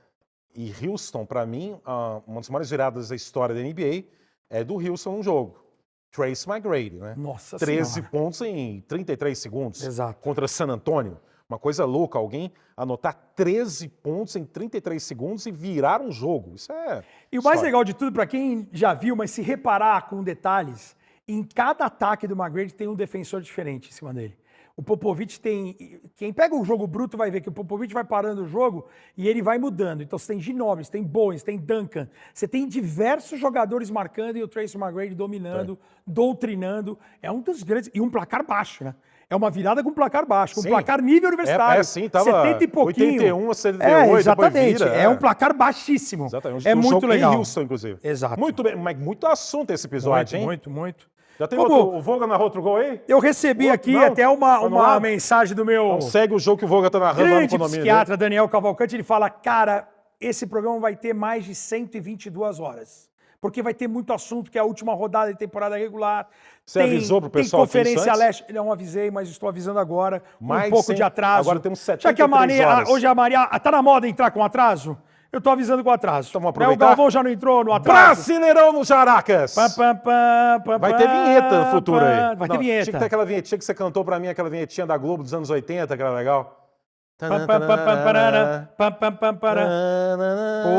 e Houston, para mim, uma das maiores viradas da história da NBA é do Houston num jogo. Trace McGrady, né? Nossa 13 senhora. pontos em 33 segundos. Exato. Contra San Antonio. Uma coisa louca, alguém anotar 13 pontos em 33 segundos e virar um jogo. Isso é... E o mais legal de tudo, para quem já viu, mas se reparar com detalhes, em cada ataque do McGrady tem um defensor diferente em cima dele. O Popovich tem... Quem pega o jogo bruto vai ver que o Popovich vai parando o jogo e ele vai mudando. Então você tem Ginobili, você tem Bowens, tem Duncan. Você tem diversos jogadores marcando e o Tracy McGrady dominando, doutrinando. É um dos grandes... E um placar baixo, né? É uma virada com placar baixo, com placar nível universitário. Sim, tava 70 e pouquinho. 81 a 78, exatamente. Vira, é um placar baixíssimo. Exatamente. É muito legal. Em Houston, inclusive. Exato. Muito bem, mas muito assunto esse episódio, hein? Muito. Já tem o Voga narrou outro gol aí? Eu recebi aqui até uma mensagem do meu... Não segue o jogo que o Voga tá narrando lá no grande condomínio. Psiquiatra Daniel Cavalcante, ele fala, cara, esse programa vai ter mais de 122 horas. Porque vai ter muito assunto, que é a última rodada de temporada regular. Você avisou pro pessoal Tem Conferência Leste. Não avisei, mas estou avisando agora. Mais um pouco de atraso. Agora temos 73 Já que a Maria, horas. hoje a Maria... Tá na moda entrar com atraso? Eu tô avisando com atraso. Então vamos aproveitar. O Galvão já não entrou no atraso. Brasileirão no Jaracas! Vai ter vinheta no futuro aí. Vai ter vinheta. Tinha que ter aquela vinhetinha que você cantou pra mim, aquela vinhetinha da Globo dos anos 80, que era legal. Pô,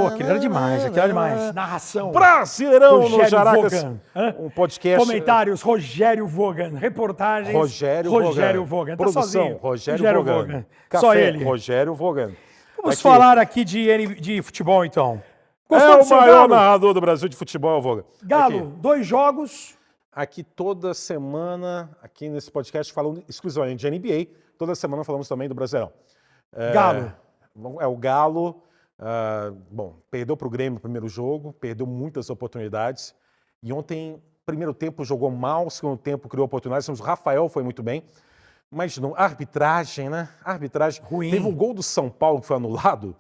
aquilo era demais, Narração. Brasileirão no Rogério Jaracas. Vogan. Um podcast. Comentários, Rogério Vogan. Reportagens, Rogério Vogan. Tá Produção, sozinho. Rogério Vogan. Café, Só ele. Rogério Vogan. Vamos falar aqui de futebol, então. É o maior narrador do Brasil de futebol, Vogan. Galo, 2 jogos. Aqui toda semana, aqui nesse podcast, falando exclusivamente de NBA. Toda semana falamos também do Brasileirão. Galo. O Galo, perdeu para o Grêmio no primeiro jogo, perdeu muitas oportunidades. E ontem, primeiro tempo, jogou mal, segundo tempo criou oportunidades. O Rafael foi muito bem. Mas não, arbitragem, né? Arbitragem. Ruim. Teve um gol do São Paulo que foi anulado,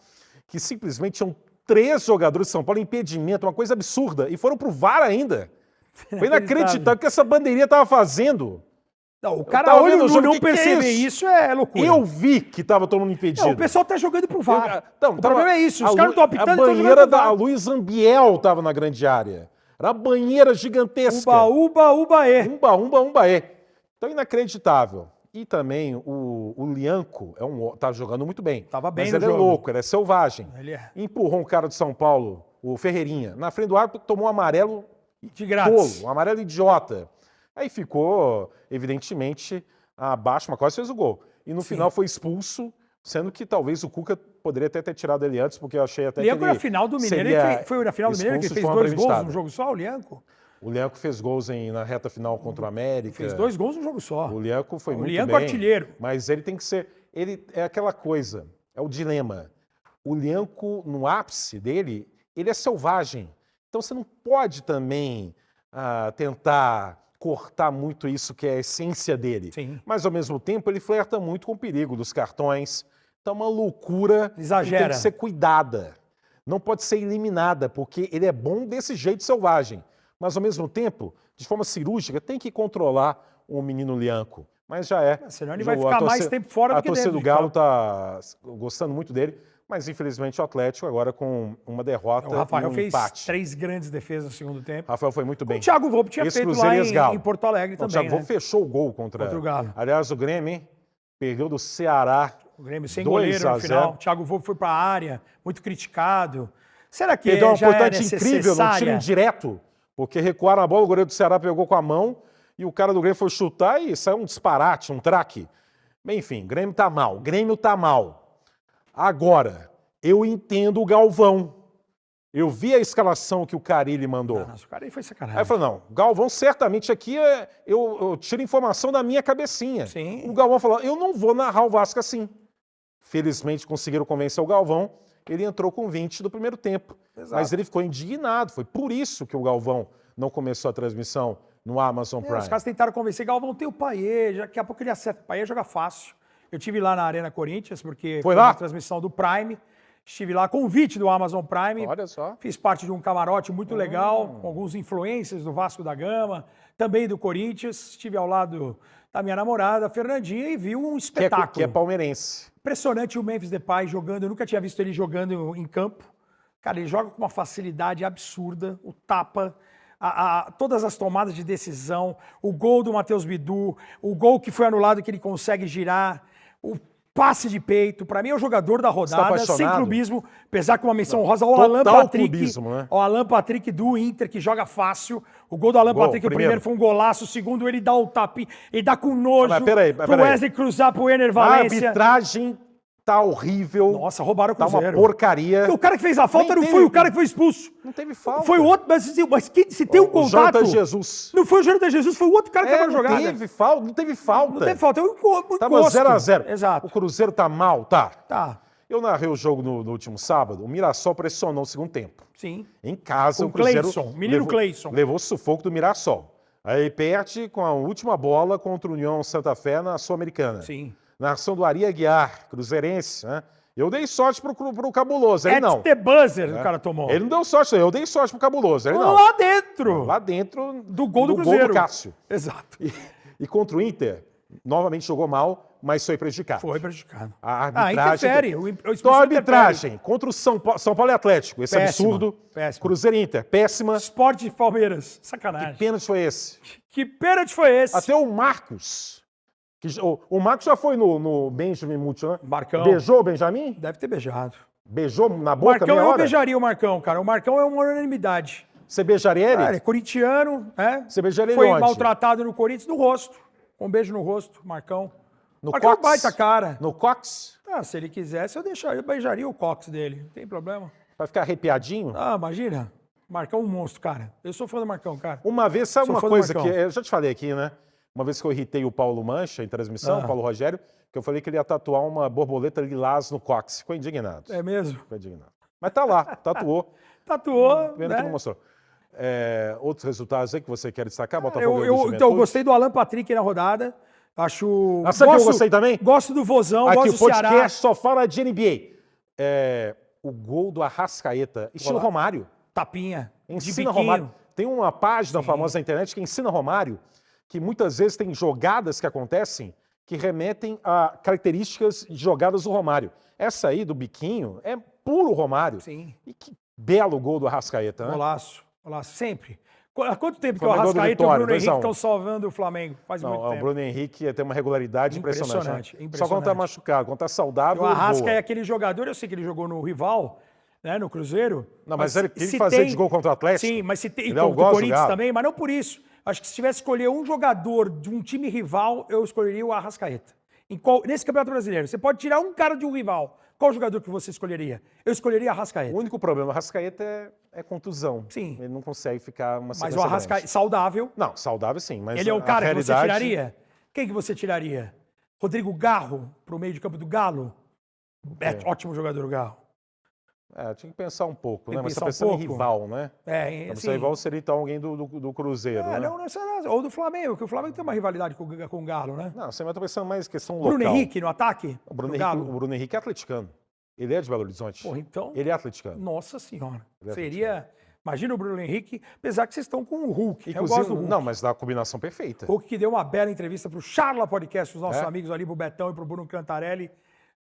que simplesmente tinham 3 jogadores de São Paulo em impedimento, uma coisa absurda. E foram pro VAR ainda. Foi inacreditável o que essa bandeirinha estava fazendo. Não, o cara olha no não perceber isso é loucura. Eu vi que estava todo mundo impedido. Não, o pessoal tá jogando pro VAR. O problema é isso, os caras não estão apitando. A banheira da Luiz Ambiel estava na grande área. Era a banheira gigantesca. Uba-e. Umba-e. Então, inacreditável. E também o Lianco tá jogando muito bem. Tava bem mas no ele jogo. É louco, ele é selvagem. Ele é. Empurrou um cara de São Paulo, o Ferreirinha, na frente do árbitro, tomou um amarelo de grátis. Tolo, um amarelo idiota. Aí ficou, evidentemente, abaixo, mas quase fez o gol. E no final foi expulso, sendo que talvez o Cuca poderia até ter tirado ele antes, porque eu achei até Lianco que ele na final do Mineiro, foi na final do Mineiro que ele fez 2 gols num jogo só, o Lianco? O Lianco fez gols na reta final contra o América. Fez 2 gols num jogo só. O Lianco foi muito bem. O Lianco artilheiro. Mas ele tem que ser... Ele é aquela coisa, é o dilema. O Lianco, no ápice dele, ele é selvagem. Então você não pode também tentar cortar muito isso que é a essência dele. Sim. Mas, ao mesmo tempo, ele flerta muito com o perigo dos cartões. Então, é uma loucura Exagera. que tem que ser cuidada. Não pode ser eliminada, porque ele é bom desse jeito selvagem. Mas, ao mesmo tempo, de forma cirúrgica, tem que controlar o menino Lianco. mas já é. Senão ele vai ficar mais tempo fora do que dentro. A torcida dentro do Galo está gostando muito dele, mas infelizmente o Atlético agora com uma derrota O Rafael e um fez empate. 3 grandes defesas no segundo tempo. Rafael foi muito bem. O Thiago Volpe tinha Esse feito Cruzeiro lá e esse Galo. em Porto Alegre O também, Thiago né? Volpe fechou o gol contra o Galo. Aliás, o Grêmio, hein? Perdeu do Ceará. O Grêmio sem 2 goleiro a no 0. final. O Thiago Volpe foi para a área, muito criticado. Será que Perdeu uma já é oportunidade incrível no tiro necessária? indireto, porque recuaram a bola, o goleiro do Ceará pegou com a mão e o cara do Grêmio foi chutar e saiu um disparate, um traque. Bem, enfim, Grêmio tá mal. Grêmio tá mal. Agora, eu entendo o Galvão. Eu vi a escalação que o Carille mandou. Nossa, o cara aí foi sacanagem. Aí eu falei, não, Galvão certamente aqui eu tiro informação da minha cabecinha. Sim. O Galvão falou, eu não vou narrar o Vasco assim. Felizmente conseguiram convencer o Galvão. Ele entrou com 20 do primeiro tempo. Exato. Mas ele ficou indignado. Foi por isso que o Galvão não começou a transmissão no Amazon Prime. Os caras tentaram convencer, Galvão, tem o Paiê, daqui a pouco ele acerta. O Paiê joga fácil. Eu estive lá na Arena Corinthians, porque Foi lá? uma transmissão do Prime. Estive lá, convite do Amazon Prime. Olha só. Fiz parte de um camarote muito legal, com alguns influencers do Vasco da Gama, também do Corinthians. Estive ao lado da minha namorada, Fernandinha, e vi um espetáculo. Que é palmeirense. Impressionante o Memphis Depay jogando. Eu nunca tinha visto ele jogando em campo. Cara, ele joga com uma facilidade absurda. O tapa, todas as tomadas de decisão, o gol do Matheus Bidu, o gol que foi anulado que ele consegue girar, o passe de peito. Para mim é o jogador da rodada, sem clubismo, apesar que uma menção rosa ao Alan Patrick. Clubismo, né? O Alan Patrick do Inter, que joga fácil. O gol do Alan Patrick, o primeiro foi um golaço, o segundo ele dá o tapinha, ele dá com nojo pro Wesley cruzar pro Ener Valencia. A arbitragem tá horrível. Nossa, roubaram o Tá Cruzeiro. uma porcaria. O cara que fez a falta não foi o cara que foi expulso. Não teve falta. Foi o outro, mas se tem um contato... O Jonathan Jesus. Não foi o Jonathan Jesus, foi o outro cara que tava na jogada. Não teve falta. Não teve falta. É um encosto. Tava 0-0. Exato. O Cruzeiro tá mal, tá? Tá. Eu narrei o jogo no último sábado. O Mirassol pressionou o segundo tempo. Sim. Em casa, Com o Cruzeiro Cleison, menino Cleison. levou o sufoco do Mirassol. Aí perde com a última bola contra o União Santa Fé na Sul-Americana. Sim. Narração do Ari Aguiar, cruzeirense, né? Eu dei sorte pro Cabuloso, ele não. The buzzer o cara tomou. Ele não deu sorte, eu dei sorte pro Cabuloso, ele não. Lá dentro. Lá dentro do gol do Cruzeiro. Gol do Cássio. Exato. E contra o Inter, novamente jogou mal, mas foi prejudicado. Foi prejudicado. A arbitragem... interfere. Então a arbitragem contra o São Paulo e Atlético, esse péssima, absurdo. péssima. Cruzeiro e Inter, péssima. Sport de Palmeiras, sacanagem. Que pênalti foi esse? Que pênalti foi esse? Até o Marcos... O Marcos já foi no Benjamin Mucci, né? Marcão. Beijou o Benjamin? Deve ter beijado. Beijou na boca, Marcão, meia eu hora? beijaria o Marcão, cara. O Marcão é uma unanimidade. Você beijaria ele? Ele é corintiano, né? Você beijaria ele Foi onde? maltratado no Corinthians, no rosto. Um beijo no rosto, Marcão. No Marcão é um Cox? baita cara. No Cox? Ah, se ele quisesse, eu beijaria o Cox dele. Não tem problema. Vai ficar arrepiadinho? Ah, imagina. Marcão é um monstro, cara. Eu sou fã do Marcão, cara. Uma vez, sabe Sou uma fã do coisa que... Marcão. Eu já te falei aqui, né? Uma vez que eu irritei o Paulo Mancha em transmissão, o Paulo Rogério, que eu falei que ele ia tatuar uma borboleta lilás no Cox. Ficou indignado. É mesmo? Ficou indignado. Mas tá lá, tatuou. Tatuou, Vendo né? que não mostrou. Outros resultados aí que você quer destacar? Então, eu gostei do Alan Patrick na rodada. Acho... Sabe que eu gostei também? Gosto do Vozão, Aqui gosto o do Ceará. podcast só fala de NBA. O gol do Arrascaeta, estilo Olá. Romário. Tapinha. Ensina de Romário. Tem uma página famosa na internet que ensina Romário, que muitas vezes tem jogadas que acontecem que remetem a características de jogadas do Romário. Essa aí, do biquinho, é puro Romário. Sim. E que belo gol do Arrascaeta, né? Golaço. Golaço. Sempre. Há quanto tempo que o Flamengo do Arrascaeta e o Vitória, Bruno Henrique 2-1. estão salvando o Flamengo? Faz muito O tempo. Bruno Henrique tem uma regularidade impressionante. Né? Só quando tá Impressionante. machucado, quando tá saudável, O Arrasca voa. é aquele jogador, eu sei que ele jogou no rival, né, no Cruzeiro. Não, mas ele se fazer de gol contra o Atlético. Sim, mas se tem. E Ele é o contra o gosto do Corinthians Galo. também, mas não por isso. Acho que se tivesse que escolher um jogador de um time rival, eu escolheria o Arrascaeta. Nesse Campeonato Brasileiro, você pode tirar um cara de um rival. Qual jogador que você escolheria? Eu escolheria Arrascaeta. O único problema do Arrascaeta é contusão. Sim. Ele não consegue ficar uma Mas sequência o Arrascaeta, grande. saudável. Não, saudável sim, mas Ele é o a cara que você realidade- tiraria? Quem que você tiraria? Rodrigo Garro, pro meio de campo do Galo? Ótimo jogador o Garro. Tinha que pensar um pouco, Tem né? que Mas tá pensar um pensando em pouco. rival, né? Assim, Pensar rival seria então alguém do Cruzeiro, né? não, ou do Flamengo, porque o Flamengo tem uma rivalidade com o Galo, né? Não, você tá pensando mais em questão local. Bruno Henrique no ataque? O Bruno do Henrique, Galo? o Bruno Henrique é atleticano. Ele é de Belo Horizonte. Porra, então, Ele é atleticano. nossa senhora. Ele é Seria Imagina o Bruno Henrique, apesar que vocês estão com o Hulk. Eu Inclusive, gosto do Hulk. não, mas dá a combinação perfeita. Hulk que deu uma bela entrevista para o Charla Podcast, os nossos É. amigos ali, pro Betão e pro Bruno Cantarelli.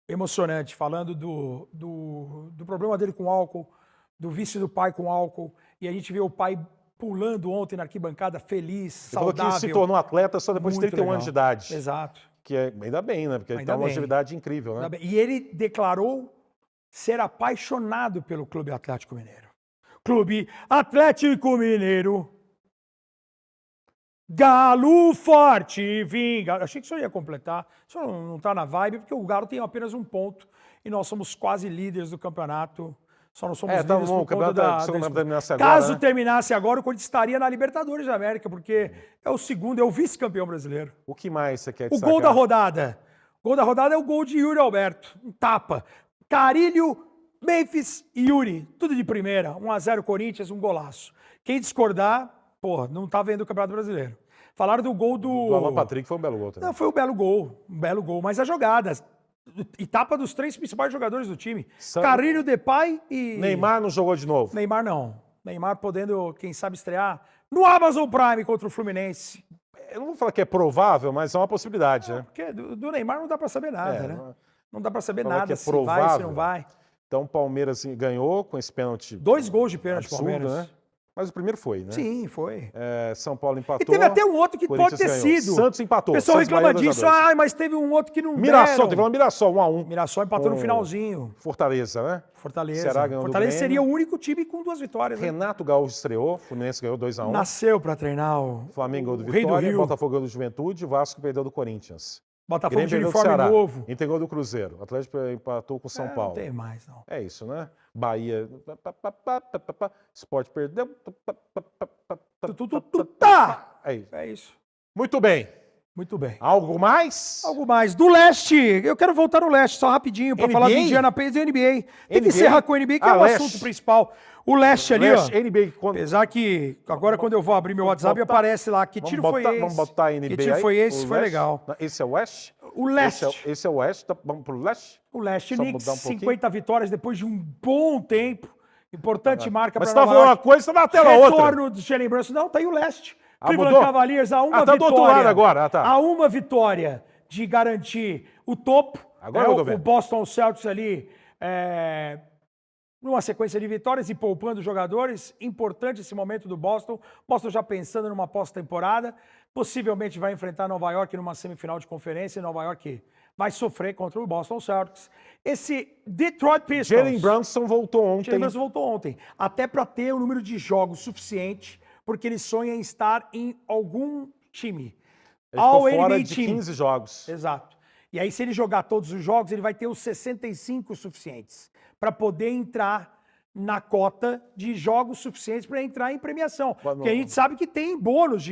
Emocionante, falando do problema dele com álcool, do vício do pai com álcool. E a gente vê o pai pulando ontem na arquibancada, feliz, Ele falou saudável. que se tornou atleta só depois de Muito 31 anos de idade. Exato. Que é, ainda bem, né? Porque ele Ainda tem uma bem. longevidade incrível, né? Ainda bem. E ele declarou ser apaixonado pelo Clube Atlético Mineiro. Clube Atlético Mineiro. Galo forte, vinga. Achei que o senhor ia completar. O senhor não está na vibe, porque o Galo tem apenas um ponto e nós somos quase líderes do campeonato. Só não somos É, tá líderes bom, por o campeonato conta se não terminasse agora, Caso né? terminasse agora, o Corinthians estaria na Libertadores da América, porque é o segundo, é o vice-campeão brasileiro. O que mais você quer O destacar? gol da rodada. O gol da rodada é o gol de Yuri Alberto. Um tapa. Carilho, Memphis e Yuri. Tudo de primeira. 1-0 Corinthians, um golaço. Quem discordar, porra, não tá vendo o Campeonato Brasileiro. Falaram do gol do... O Alan Patrick foi um belo gol também. Não, foi um belo gol. Mas a jogada, etapa dos três principais jogadores do time. Carrilho, Depay e... Neymar não jogou de novo. Neymar não. Neymar podendo, quem sabe, estrear no Amazon Prime contra o Fluminense. Eu não vou falar que é provável, mas é uma possibilidade, né? Porque do Neymar não dá pra saber nada, né? Não dá pra saber Falar nada que é se vai, se provável. não vai. Então o Palmeiras ganhou com esse pênalti 2 gols de pênalti, absurdo, Palmeiras. né? Mas o primeiro foi, né? Sim, foi. É, São Paulo empatou. E teve até um outro que pode Corinthians ter ganhou. sido. Santos empatou. O pessoal Santos reclama Bahia, disso. 2-2. Mas teve um outro que não Mirassol, deram. teve uma Mirassol, 1-1. Mirassol empatou no Com finalzinho. Fortaleza, né? Fortaleza. Ceará ganhou do Fortaleza Grêmio. seria o único time com 2 vitórias. Né? Renato Gaúcho estreou, Fluminense ganhou 2-1. Nasceu pra treinar o Flamengo ganhou do Rei do Vitória, Rio. Botafogo ganhou do Juventude, Vasco perdeu do Corinthians. Botafogo de Grêmio perdeu do uniforme Ceará, novo. Inter ganhou do Cruzeiro. Atlético empatou com São Paulo. Não tem mais, não. É isso, né? Bahia. Sport perdeu. Tá! É isso. É isso. Muito bem. Muito bem. Algo mais? Algo mais. Do leste, eu quero voltar no leste, só rapidinho, para NBA? falar do Indiana Pacers e NBA. Tem que NBA? encerrar com o NBA, que é o Leste. assunto principal. O leste ali, Leste, ó. NBA. Apesar que agora quando eu vou abrir meu WhatsApp botar- aparece lá que tiro foi esse. Vamos botar a NBA Que tiro aí? foi esse, O foi leste? legal. Não, esse é o West? O leste. Esse é o West. Tá, vamos pro leste? O leste, Só Knicks, mudar um pouquinho. 50 vitórias depois de um bom tempo. Importante marca Mas para você tava falando uma coisa, você tá na tela outra. Retorno do Jalen Brunson. Não, tá aí o leste. Cleveland mudou? Cavaliers a uma tá vitória. do outro lado agora. Ah, tá. A uma vitória de garantir o topo. Agora eu tô o vendo. Boston Celtics ali, numa sequência de vitórias e poupando jogadores. Importante esse momento do Boston. Boston já pensando numa pós-temporada. Possivelmente vai enfrentar Nova York numa semifinal de conferência. Nova York vai sofrer contra o Boston Celtics. Esse Detroit Pistons. Jalen Brunson voltou ontem. Jalen Brunson voltou ontem. Até para ter o número de jogos suficiente, porque ele sonha em estar em algum time. Ele ficou All fora NBA de team. 15 jogos. Exato. E aí, se ele jogar todos os jogos, ele vai ter os 65 suficientes para poder entrar na cota de jogos suficientes para entrar em premiação. Porque a gente sabe que tem bônus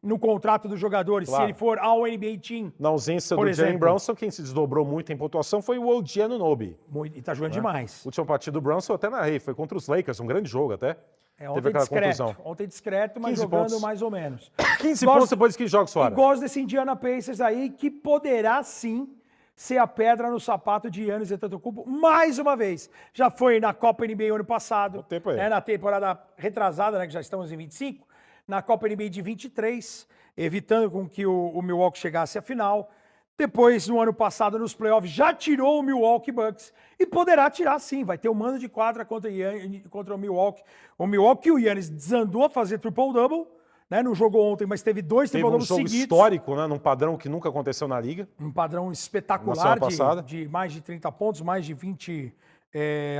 no contrato dos jogadores, Claro. se ele for All NBA Team. Na ausência Por do Jalen exemplo. Brunson, quem se desdobrou muito em pontuação foi o OG Anunoby. E tá jogando demais. O último partido do Brunson eu até narrei, foi contra os Lakers, um grande jogo até. É, Teve ontem aquela discreto. contusão. Ontem discreto, mas 15 jogando pontos. mais ou menos. 15 Gosto- pontos depois de 15 jogos E fora. gosto desse Indiana Pacers aí, que poderá sim ser a pedra no sapato de Giannis Antetokounmpo mais uma vez. Já foi na Copa NBA ano passado, tempo aí. né, na temporada retrasada, né, que já estamos em 25, na Copa NBA de 23, evitando com que o Milwaukee chegasse à final. Depois, no ano passado, nos playoffs, já tirou o Milwaukee Bucks e poderá tirar sim. Vai ter um mando de quadra contra o Milwaukee. O Milwaukee, o Giannis desandou a fazer triple-double, né? Não jogou ontem, mas teve 2 Teve um triple-doubles jogo seguidos. histórico, né? Num padrão que nunca aconteceu na liga. Um padrão Na espetacular semana passada. de mais de 30 pontos, mais de 20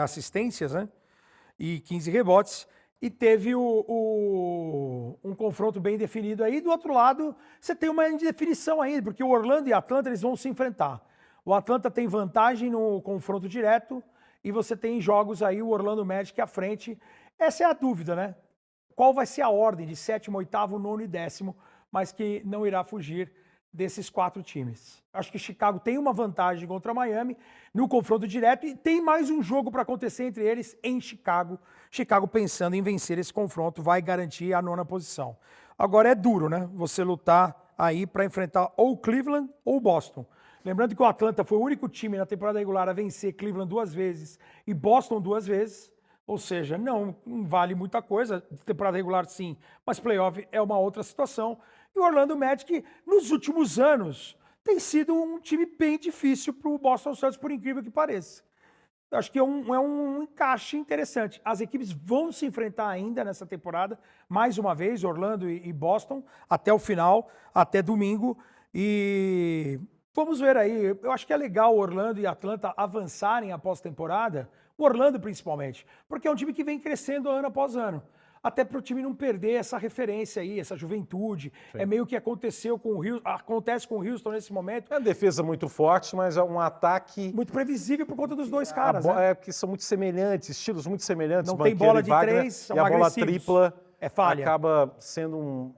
assistências, né? E 15 rebotes. E teve um confronto bem definido aí. Do outro lado, você tem uma indefinição ainda, porque o Orlando e a Atlanta eles vão se enfrentar. O Atlanta tem vantagem no confronto direto e você tem jogos aí, o Orlando Magic à frente. Essa é a dúvida, né? Qual vai ser a ordem de 7º, 8º, 9º e 10º, mas que não irá fugir desses 4 times. Acho que Chicago tem uma vantagem contra Miami no confronto direto e tem mais um jogo para acontecer entre eles em Chicago. Chicago pensando em vencer esse confronto vai garantir a 9ª posição. Agora é duro, né? Você lutar aí para enfrentar ou Cleveland ou Boston. Lembrando que o Atlanta foi o único time na temporada regular a vencer Cleveland 2 vezes e Boston 2 vezes. Ou seja, não vale muita coisa. Temporada regular, sim, mas playoff é uma outra situação. E o Orlando Magic, nos últimos anos, tem sido um time bem difícil para o Boston Celtics, por incrível que pareça. Eu acho que é um encaixe interessante. As equipes vão se enfrentar ainda nessa temporada, mais uma vez, Orlando e Boston, até o final, até domingo. E vamos ver aí. Eu acho que é legal Orlando e Atlanta avançarem após temporada, o Orlando principalmente, porque é um time que vem crescendo ano após ano. Até para o time não perder essa referência aí, essa juventude. Sim. É meio que aconteceu com o Houston, acontece com o Houston nesse momento. É uma defesa muito forte, mas é um ataque... Muito previsível por conta dos dois caras, né? É que são muito semelhantes, estilos muito semelhantes. Não tem Banchero bola e de Wagner, três, são e a bola agressivos. tripla É falha. acaba sendo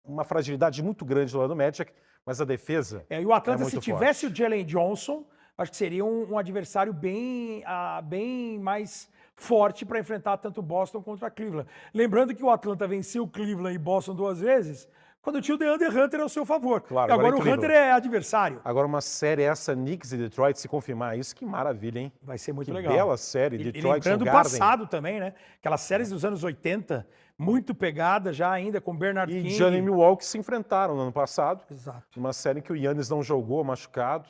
uma fragilidade muito grande do lado do Magic, mas a defesa E o Atlanta, é muito se tivesse forte. o Jalen Johnson, acho que seria um adversário bem mais forte para enfrentar tanto Boston contra Cleveland. Lembrando que o Atlanta venceu Cleveland e Boston 2 vezes, quando tinha o DeAndre Hunter ao seu favor. Claro, e agora agora o é Hunter Cleveland. é adversário. Agora uma série essa, Knicks e Detroit, se confirmar isso, que maravilha, hein? Vai ser muito que legal. bela série, E Detroit lembrando no o Garden. passado também, né? Aquelas séries dos anos 80, muito pegada já ainda com Bernard E King. Giannis e Milwaukee se enfrentaram no ano passado. Exato. Uma série em que o Giannis não jogou, machucado,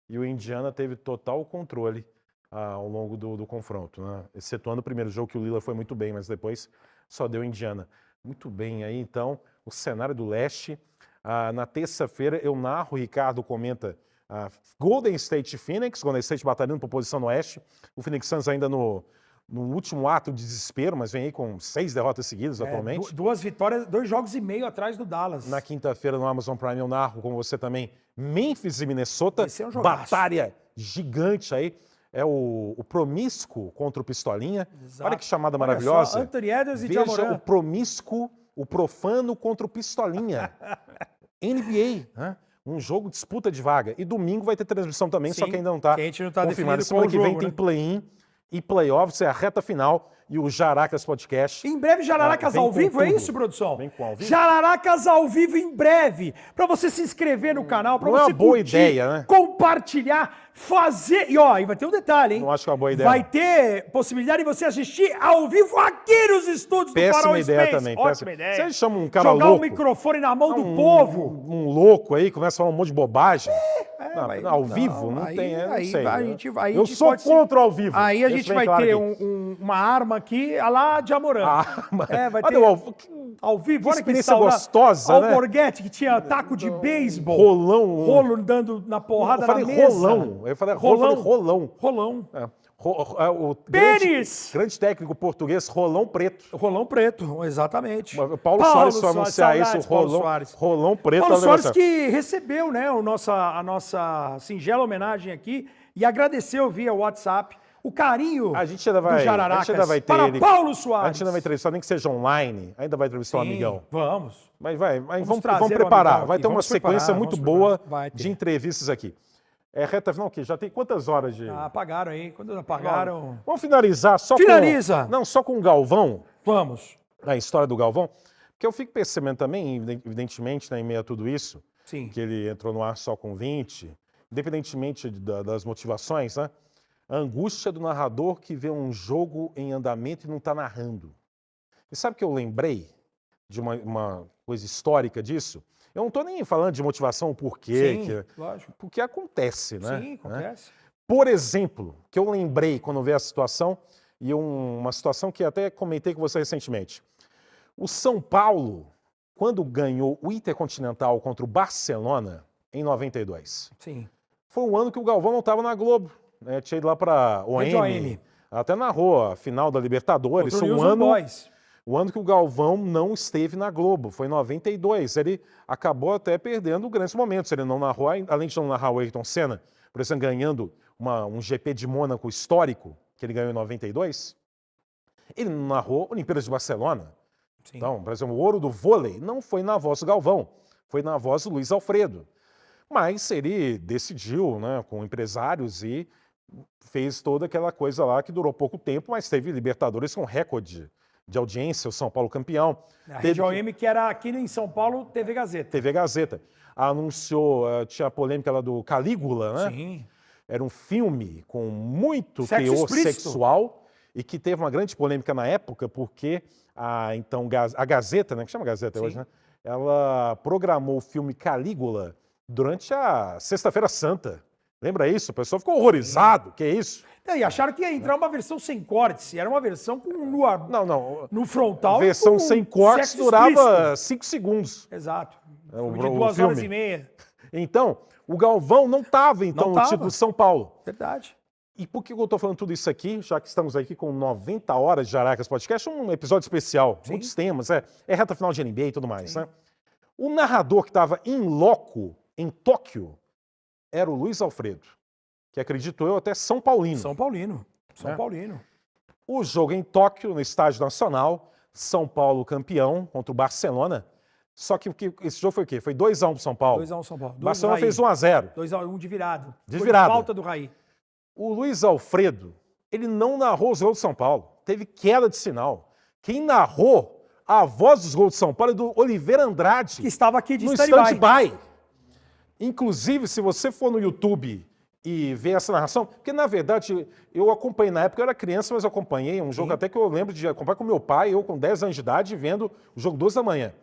e o Indiana teve total controle ao longo do confronto, né? Excetuando o primeiro jogo que o Lillard foi muito bem, mas depois só deu Indiana. Muito bem aí, então, o cenário do leste. Na terça-feira eu narro, o Ricardo comenta Golden State e Phoenix, Golden State batalhando por posição no oeste, o Phoenix Suns ainda no último ato de desespero, mas vem aí com 6 derrotas seguidas atualmente. 2 vitórias, 2 jogos e meio atrás do Dallas. Na quinta-feira no Amazon Prime eu narro, como você também, Memphis e Minnesota, Esse é um jogaço. batalha gigante aí. É o promíscuo contra o pistolinha. Exato. Olha que chamada Olha maravilhosa. só, Anthony Edwards e Veja Jamoran. o promíscuo, o profano contra o pistolinha. NBA, né? Um jogo disputa de vaga. E domingo vai ter transmissão também, só Sim, que ainda não está que a gente não tá confirmado. definido Semana qual que vem jogo, tem né? play-in e playoffs, é a reta final. E o Jaracas Podcast. Em breve, Jararacas vem ao com vivo, é tudo. isso, produção? Vem com ao vivo? Jararacas ao vivo em breve. Para você se inscrever no canal, para Não é você uma boa curtir, ideia, né? compartilhar, fazer... E ó, e vai ter um detalhe, hein? Não acho que é uma boa ideia, Vai não. ter possibilidade de você assistir ao vivo aqui nos estúdios do Farol Péssima ideia Space. também. Ótima péssima. ideia. Você chama um cara Jogar louco. o microfone na mão do povo. Um louco aí, começa a falar um monte de bobagem. Não, mas ao não, vivo não aí- tem, eu não aí sei. vai, a né? gente vai- a Eu gente sou pode ser- contra o ao vivo. Aí a Deixa gente bem vai claro ter aqui. uma arma aqui, a lá Jamoran. Mas- Vai olha ter o ao- ao vivo. que Olha que experiência saudade. gostosa, né? Alborguete, que tinha taco de beisebol. Rolão. Rolo dando na porrada Eu falei na mesa. rolão. Eu falei rolão. Rolão. É. O Pênis! grande técnico português, Rolão Preto. Rolão preto, exatamente. Paulo Soares foi anunciar isso, saudades, Paulo Rolão, Soares. Rolão Preto. Paulo tá Soares negociando. que recebeu, né, a nossa singela homenagem aqui e agradeceu via WhatsApp o carinho A gente ainda vai, do Jararacas a gente ainda vai ter para ele. Paulo Soares. A gente ainda vai entrevistar, nem que seja online, ainda vai entrevistar um Sim, amigão. Vamos. Mas vamos trazer o preparar. amigão Vai aqui, ter uma vamos sequência preparar, muito vamos boa preparar. Vai ter. de entrevistas aqui. reta final, que já tem quantas horas de... Apagaram aí. Quando apagaram... Vamos finalizar só Finaliza! com... Não, só com o Galvão, Vamos. a história do Galvão, porque eu fico percebendo também, evidentemente, né, em meio a tudo isso, Sim. que ele entrou no ar só com 20, independentemente das motivações, né? A angústia do narrador que vê um jogo em andamento e não está narrando. E sabe que eu lembrei de uma coisa histórica disso? Eu não estou nem falando de motivação, o porquê. Sim, lógico. Porque acontece, né? Sim, acontece. Por exemplo, que eu lembrei quando vi a situação, e uma situação que até comentei com você recentemente. O São Paulo, quando ganhou o Intercontinental contra o Barcelona, em 92, Sim. foi um ano que o Galvão não estava na Globo. Né? Tinha ido lá para Rede OM, até narrou a final da Libertadores. Contra o Foi News Old Boys. o ano que o Galvão não esteve na Globo, foi em 92. Ele acabou até perdendo grandes momentos. Ele não narrou, além de não narrar o Ayrton Senna, por exemplo, ganhando um GP de Mônaco histórico, que ele ganhou em 92, ele não narrou Olimpíadas de Barcelona. Sim. Então, por exemplo, o ouro do vôlei não foi na voz do Galvão, foi na voz do Luiz Alfredo. Mas ele decidiu, né, com empresários e fez toda aquela coisa lá que durou pouco tempo, mas teve Libertadores com recorde de audiência, o São Paulo campeão. A Rede OM, que era aqui em São Paulo, TV Gazeta. TV Gazeta. Anunciou, tinha a polêmica lá do Calígula, né? Sim. Era um filme com muito Sexo teor explícito. sexual e que teve uma grande polêmica na época, porque a Gazeta, né, que chama Gazeta hoje, né, ela programou o filme Calígula durante a Sexta-feira Santa. Lembra isso? O pessoal ficou horrorizado. Que é isso? E acharam que ia entrar uma versão sem cortes. Era uma versão com no frontal. Versão sem cortes durava 5 segundos. Exato. O de 2 horas e meia. Então, o Galvão não estava, então, no título de São Paulo. Verdade. E por que eu estou falando tudo isso aqui, já que estamos aqui com 90 horas de Aracas Podcast, um episódio especial, muitos temas, é reta final de NBA e tudo mais, né? O narrador que estava em loco, em Tóquio, era o Luiz Alfredo, que acredito eu até São Paulino. São Paulino. O jogo em Tóquio, no Estádio Nacional, São Paulo campeão contra o Barcelona. Só que esse jogo foi o quê? Foi 2-1 pro São Paulo. 2-1 São Paulo. O Barcelona fez 1-0. 2-1 de virada. De virada. Falta do Raí. O Luiz Alfredo, ele não narrou os gols do São Paulo. Teve queda de sinal. Quem narrou a voz dos gols de São Paulo é do Oliveira Andrade. Que estava aqui de no stand-by. Inclusive, se você for no YouTube e ver essa narração, porque na verdade eu acompanhei na época, eu era criança, mas eu acompanhei um jogo até que eu lembro de acompanhar com meu pai, eu com 10 anos de idade, vendo o jogo 2 da manhã.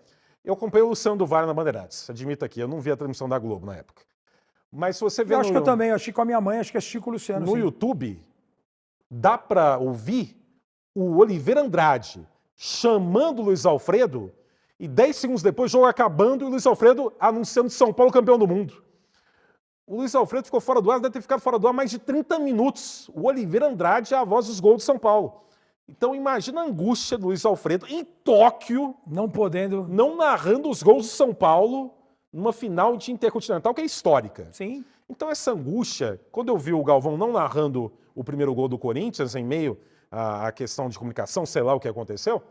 Eu acompanhei o Luciano do Vale na Bandeirantes, admito aqui, eu não vi a transmissão da Globo na época. Mas se você vê acho que eu também, eu assisti com a minha mãe, acho que assisti com o Luciano. No YouTube, dá para ouvir o Oliveira Andrade chamando o Luiz Alfredo e 10 segundos depois, o jogo acabando e o Luiz Alfredo anunciando São Paulo campeão do mundo. O Luiz Alfredo ficou fora do ar, deve ter ficado fora do ar mais de 30 minutos. O Oliveira Andrade é a voz dos gols de São Paulo. Então imagina a angústia do Luiz Alfredo em Tóquio, não narrando os gols de São Paulo numa final de Intercontinental que é histórica. Sim. Então essa angústia, quando eu vi o Galvão não narrando o primeiro gol do Corinthians em meio à questão de comunicação, sei lá o que aconteceu,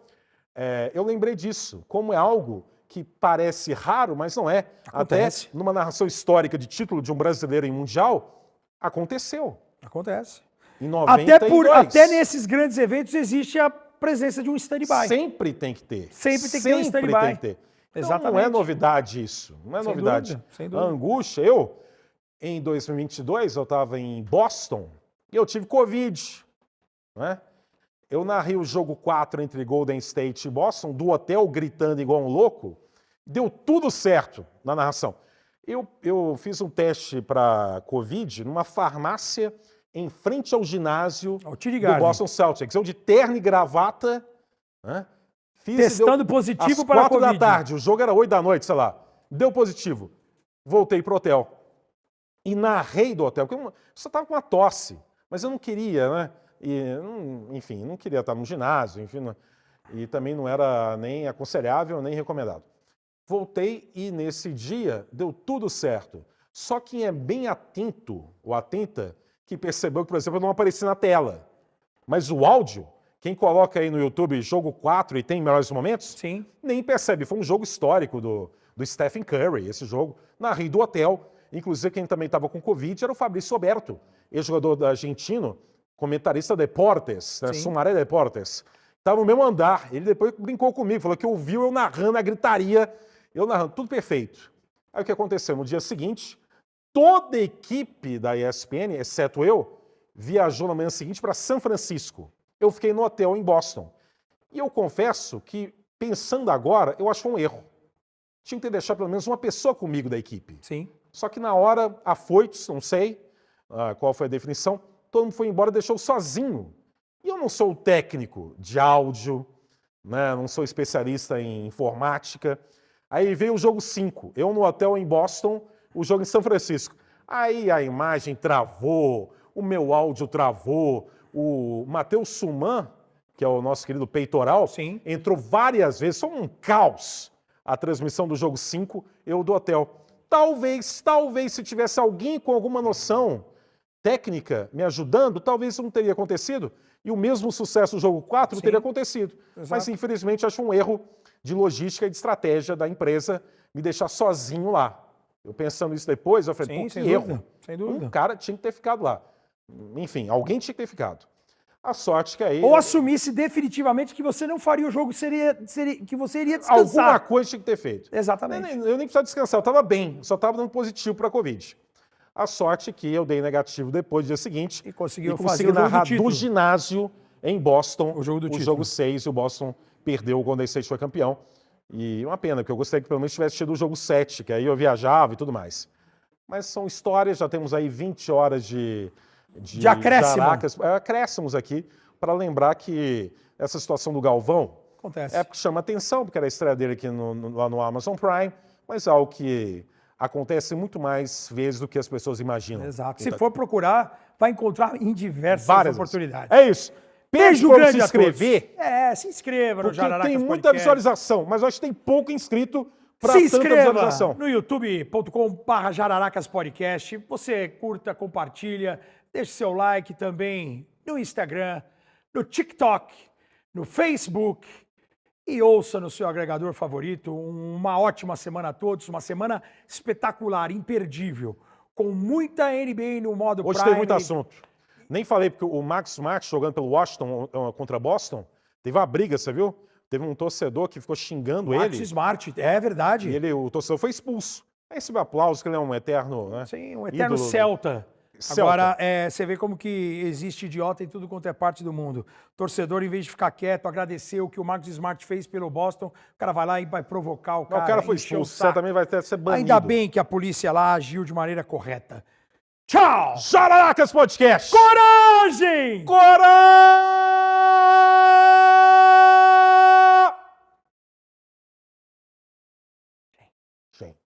eu lembrei disso, como é algo que parece raro, mas não é. Acontece. Até numa narração histórica de título de um brasileiro em Mundial, aconteceu. Acontece. Em 92. Até nesses grandes eventos existe a presença de um stand-by. Sempre tem que ter. Sempre tem que ter um stand-by. Tem que ter. Então, Exatamente. não é novidade isso. Não é novidade. Sem dúvida. A angústia, em 2022, eu estava em Boston e eu tive Covid. Né? Eu narrei o jogo 4 entre Golden State e Boston, do hotel gritando igual um louco. Deu tudo certo na narração. Eu fiz um teste para Covid numa farmácia em frente ao ginásio do Boston Celtics. Eu de terno e gravata, né? Testando positivo para a Covid. 4 da tarde, o jogo era 8 da noite, sei lá. Deu positivo. Voltei pro hotel. E narrei do hotel, porque eu só estava com uma tosse, mas eu não queria, né? Enfim, não queria estar no ginásio, enfim, e também não era nem aconselhável, nem recomendado. Voltei e nesse dia deu tudo certo. Só quem é bem atento ou atenta que percebeu que, por exemplo, eu não apareci na tela. Mas o áudio, quem coloca aí no YouTube jogo 4 e tem melhores momentos, sim, nem percebe. Foi um jogo histórico do Stephen Curry, esse jogo, narrei do hotel. Inclusive, quem também estava com Covid era o Fabrício Roberto, ex-jogador argentino, comentarista de Deportes, né, Sumaré Deportes. Estava no mesmo andar. Ele depois brincou comigo, falou que ouviu eu narrando a gritaria, eu narrando, tudo perfeito. Aí o que aconteceu? No dia seguinte, toda a equipe da ESPN, exceto eu, viajou na manhã seguinte para São Francisco. Eu fiquei no hotel em Boston. E eu confesso que, pensando agora, eu acho um erro. Tinha que ter deixado pelo menos uma pessoa comigo da equipe. Sim. Só que na hora, afoitos, não sei qual foi a definição, todo mundo foi embora e deixou sozinho. E eu não sou técnico de áudio, né? Não sou especialista em informática. Aí veio o jogo 5, eu no hotel em Boston, o jogo em São Francisco. Aí a imagem travou, o meu áudio travou, o Matheus Suman, que é o nosso querido peitoral, sim, entrou várias vezes, foi um caos a transmissão do jogo 5, eu do hotel. Talvez, se tivesse alguém com alguma noção técnica me ajudando, talvez isso não teria acontecido e o mesmo sucesso do jogo 4 sim, teria acontecido. Exato. Mas, infelizmente, acho um erro de logística e de estratégia da empresa me deixar sozinho lá. Eu pensando nisso depois, eu falei, pô, que erro. Sem dúvida. Um cara tinha que ter ficado lá. Enfim, alguém tinha que ter ficado. A sorte que aí... Ou assumisse definitivamente que você não faria o jogo, que você iria descansar. Alguma coisa tinha que ter feito. Exatamente. Eu nem precisava descansar, eu estava bem, só estava dando positivo para a Covid. A sorte que eu dei negativo depois, no dia seguinte, e consegui narrar do ginásio em Boston, O jogo do título. jogo 6, e o Boston perdeu, o Golden State foi campeão. E uma pena, porque eu gostaria que pelo menos tivesse tido o jogo 7, que aí eu viajava e tudo mais. Mas são histórias, já temos aí 20 horas de acréscimo. Acréscimos aqui, para lembrar que essa situação do Galvão Acontece. é porque chama atenção, porque era a estreia dele aqui lá no Amazon Prime, mas é algo que acontece muito mais vezes do que as pessoas imaginam. Exato. Se for procurar, vai encontrar em diversas Várias oportunidades. É isso. Beijo Para grande se a inscrever, todos. Se inscreva no porque Jararacas tem muita Podcast. visualização, mas eu acho que tem pouco inscrito para Se tanta inscreva visualização. no youtube.com/Jararacas Podcast. Você curta, compartilha, deixe seu like também no Instagram, no TikTok, no Facebook e ouça no seu agregador favorito. Uma ótima semana a todos, uma semana espetacular, imperdível, com muita NBA no modo Hoje Prime. tem muito assunto. Nem falei, porque o Max Smart, jogando pelo Washington contra Boston, teve uma briga, você viu? Teve um torcedor que ficou xingando Max ele. Smart, é verdade. E o torcedor foi expulso. Aí recebeu aplauso, que ele é um eterno, né? Sim, um eterno ídolo. Celta. Celta. Agora, você vê como que existe idiota em tudo quanto é parte do mundo. Torcedor, em vez de ficar quieto, agradecer o que o Marcus Smart fez pelo Boston, o cara vai lá e vai provocar o cara. Mas o cara foi encher o expulso, saco. certamente vai ter que ser banido. Ainda bem que a polícia lá agiu de maneira correta. Tchau! Jararacas Podcast! Coragem! Gente.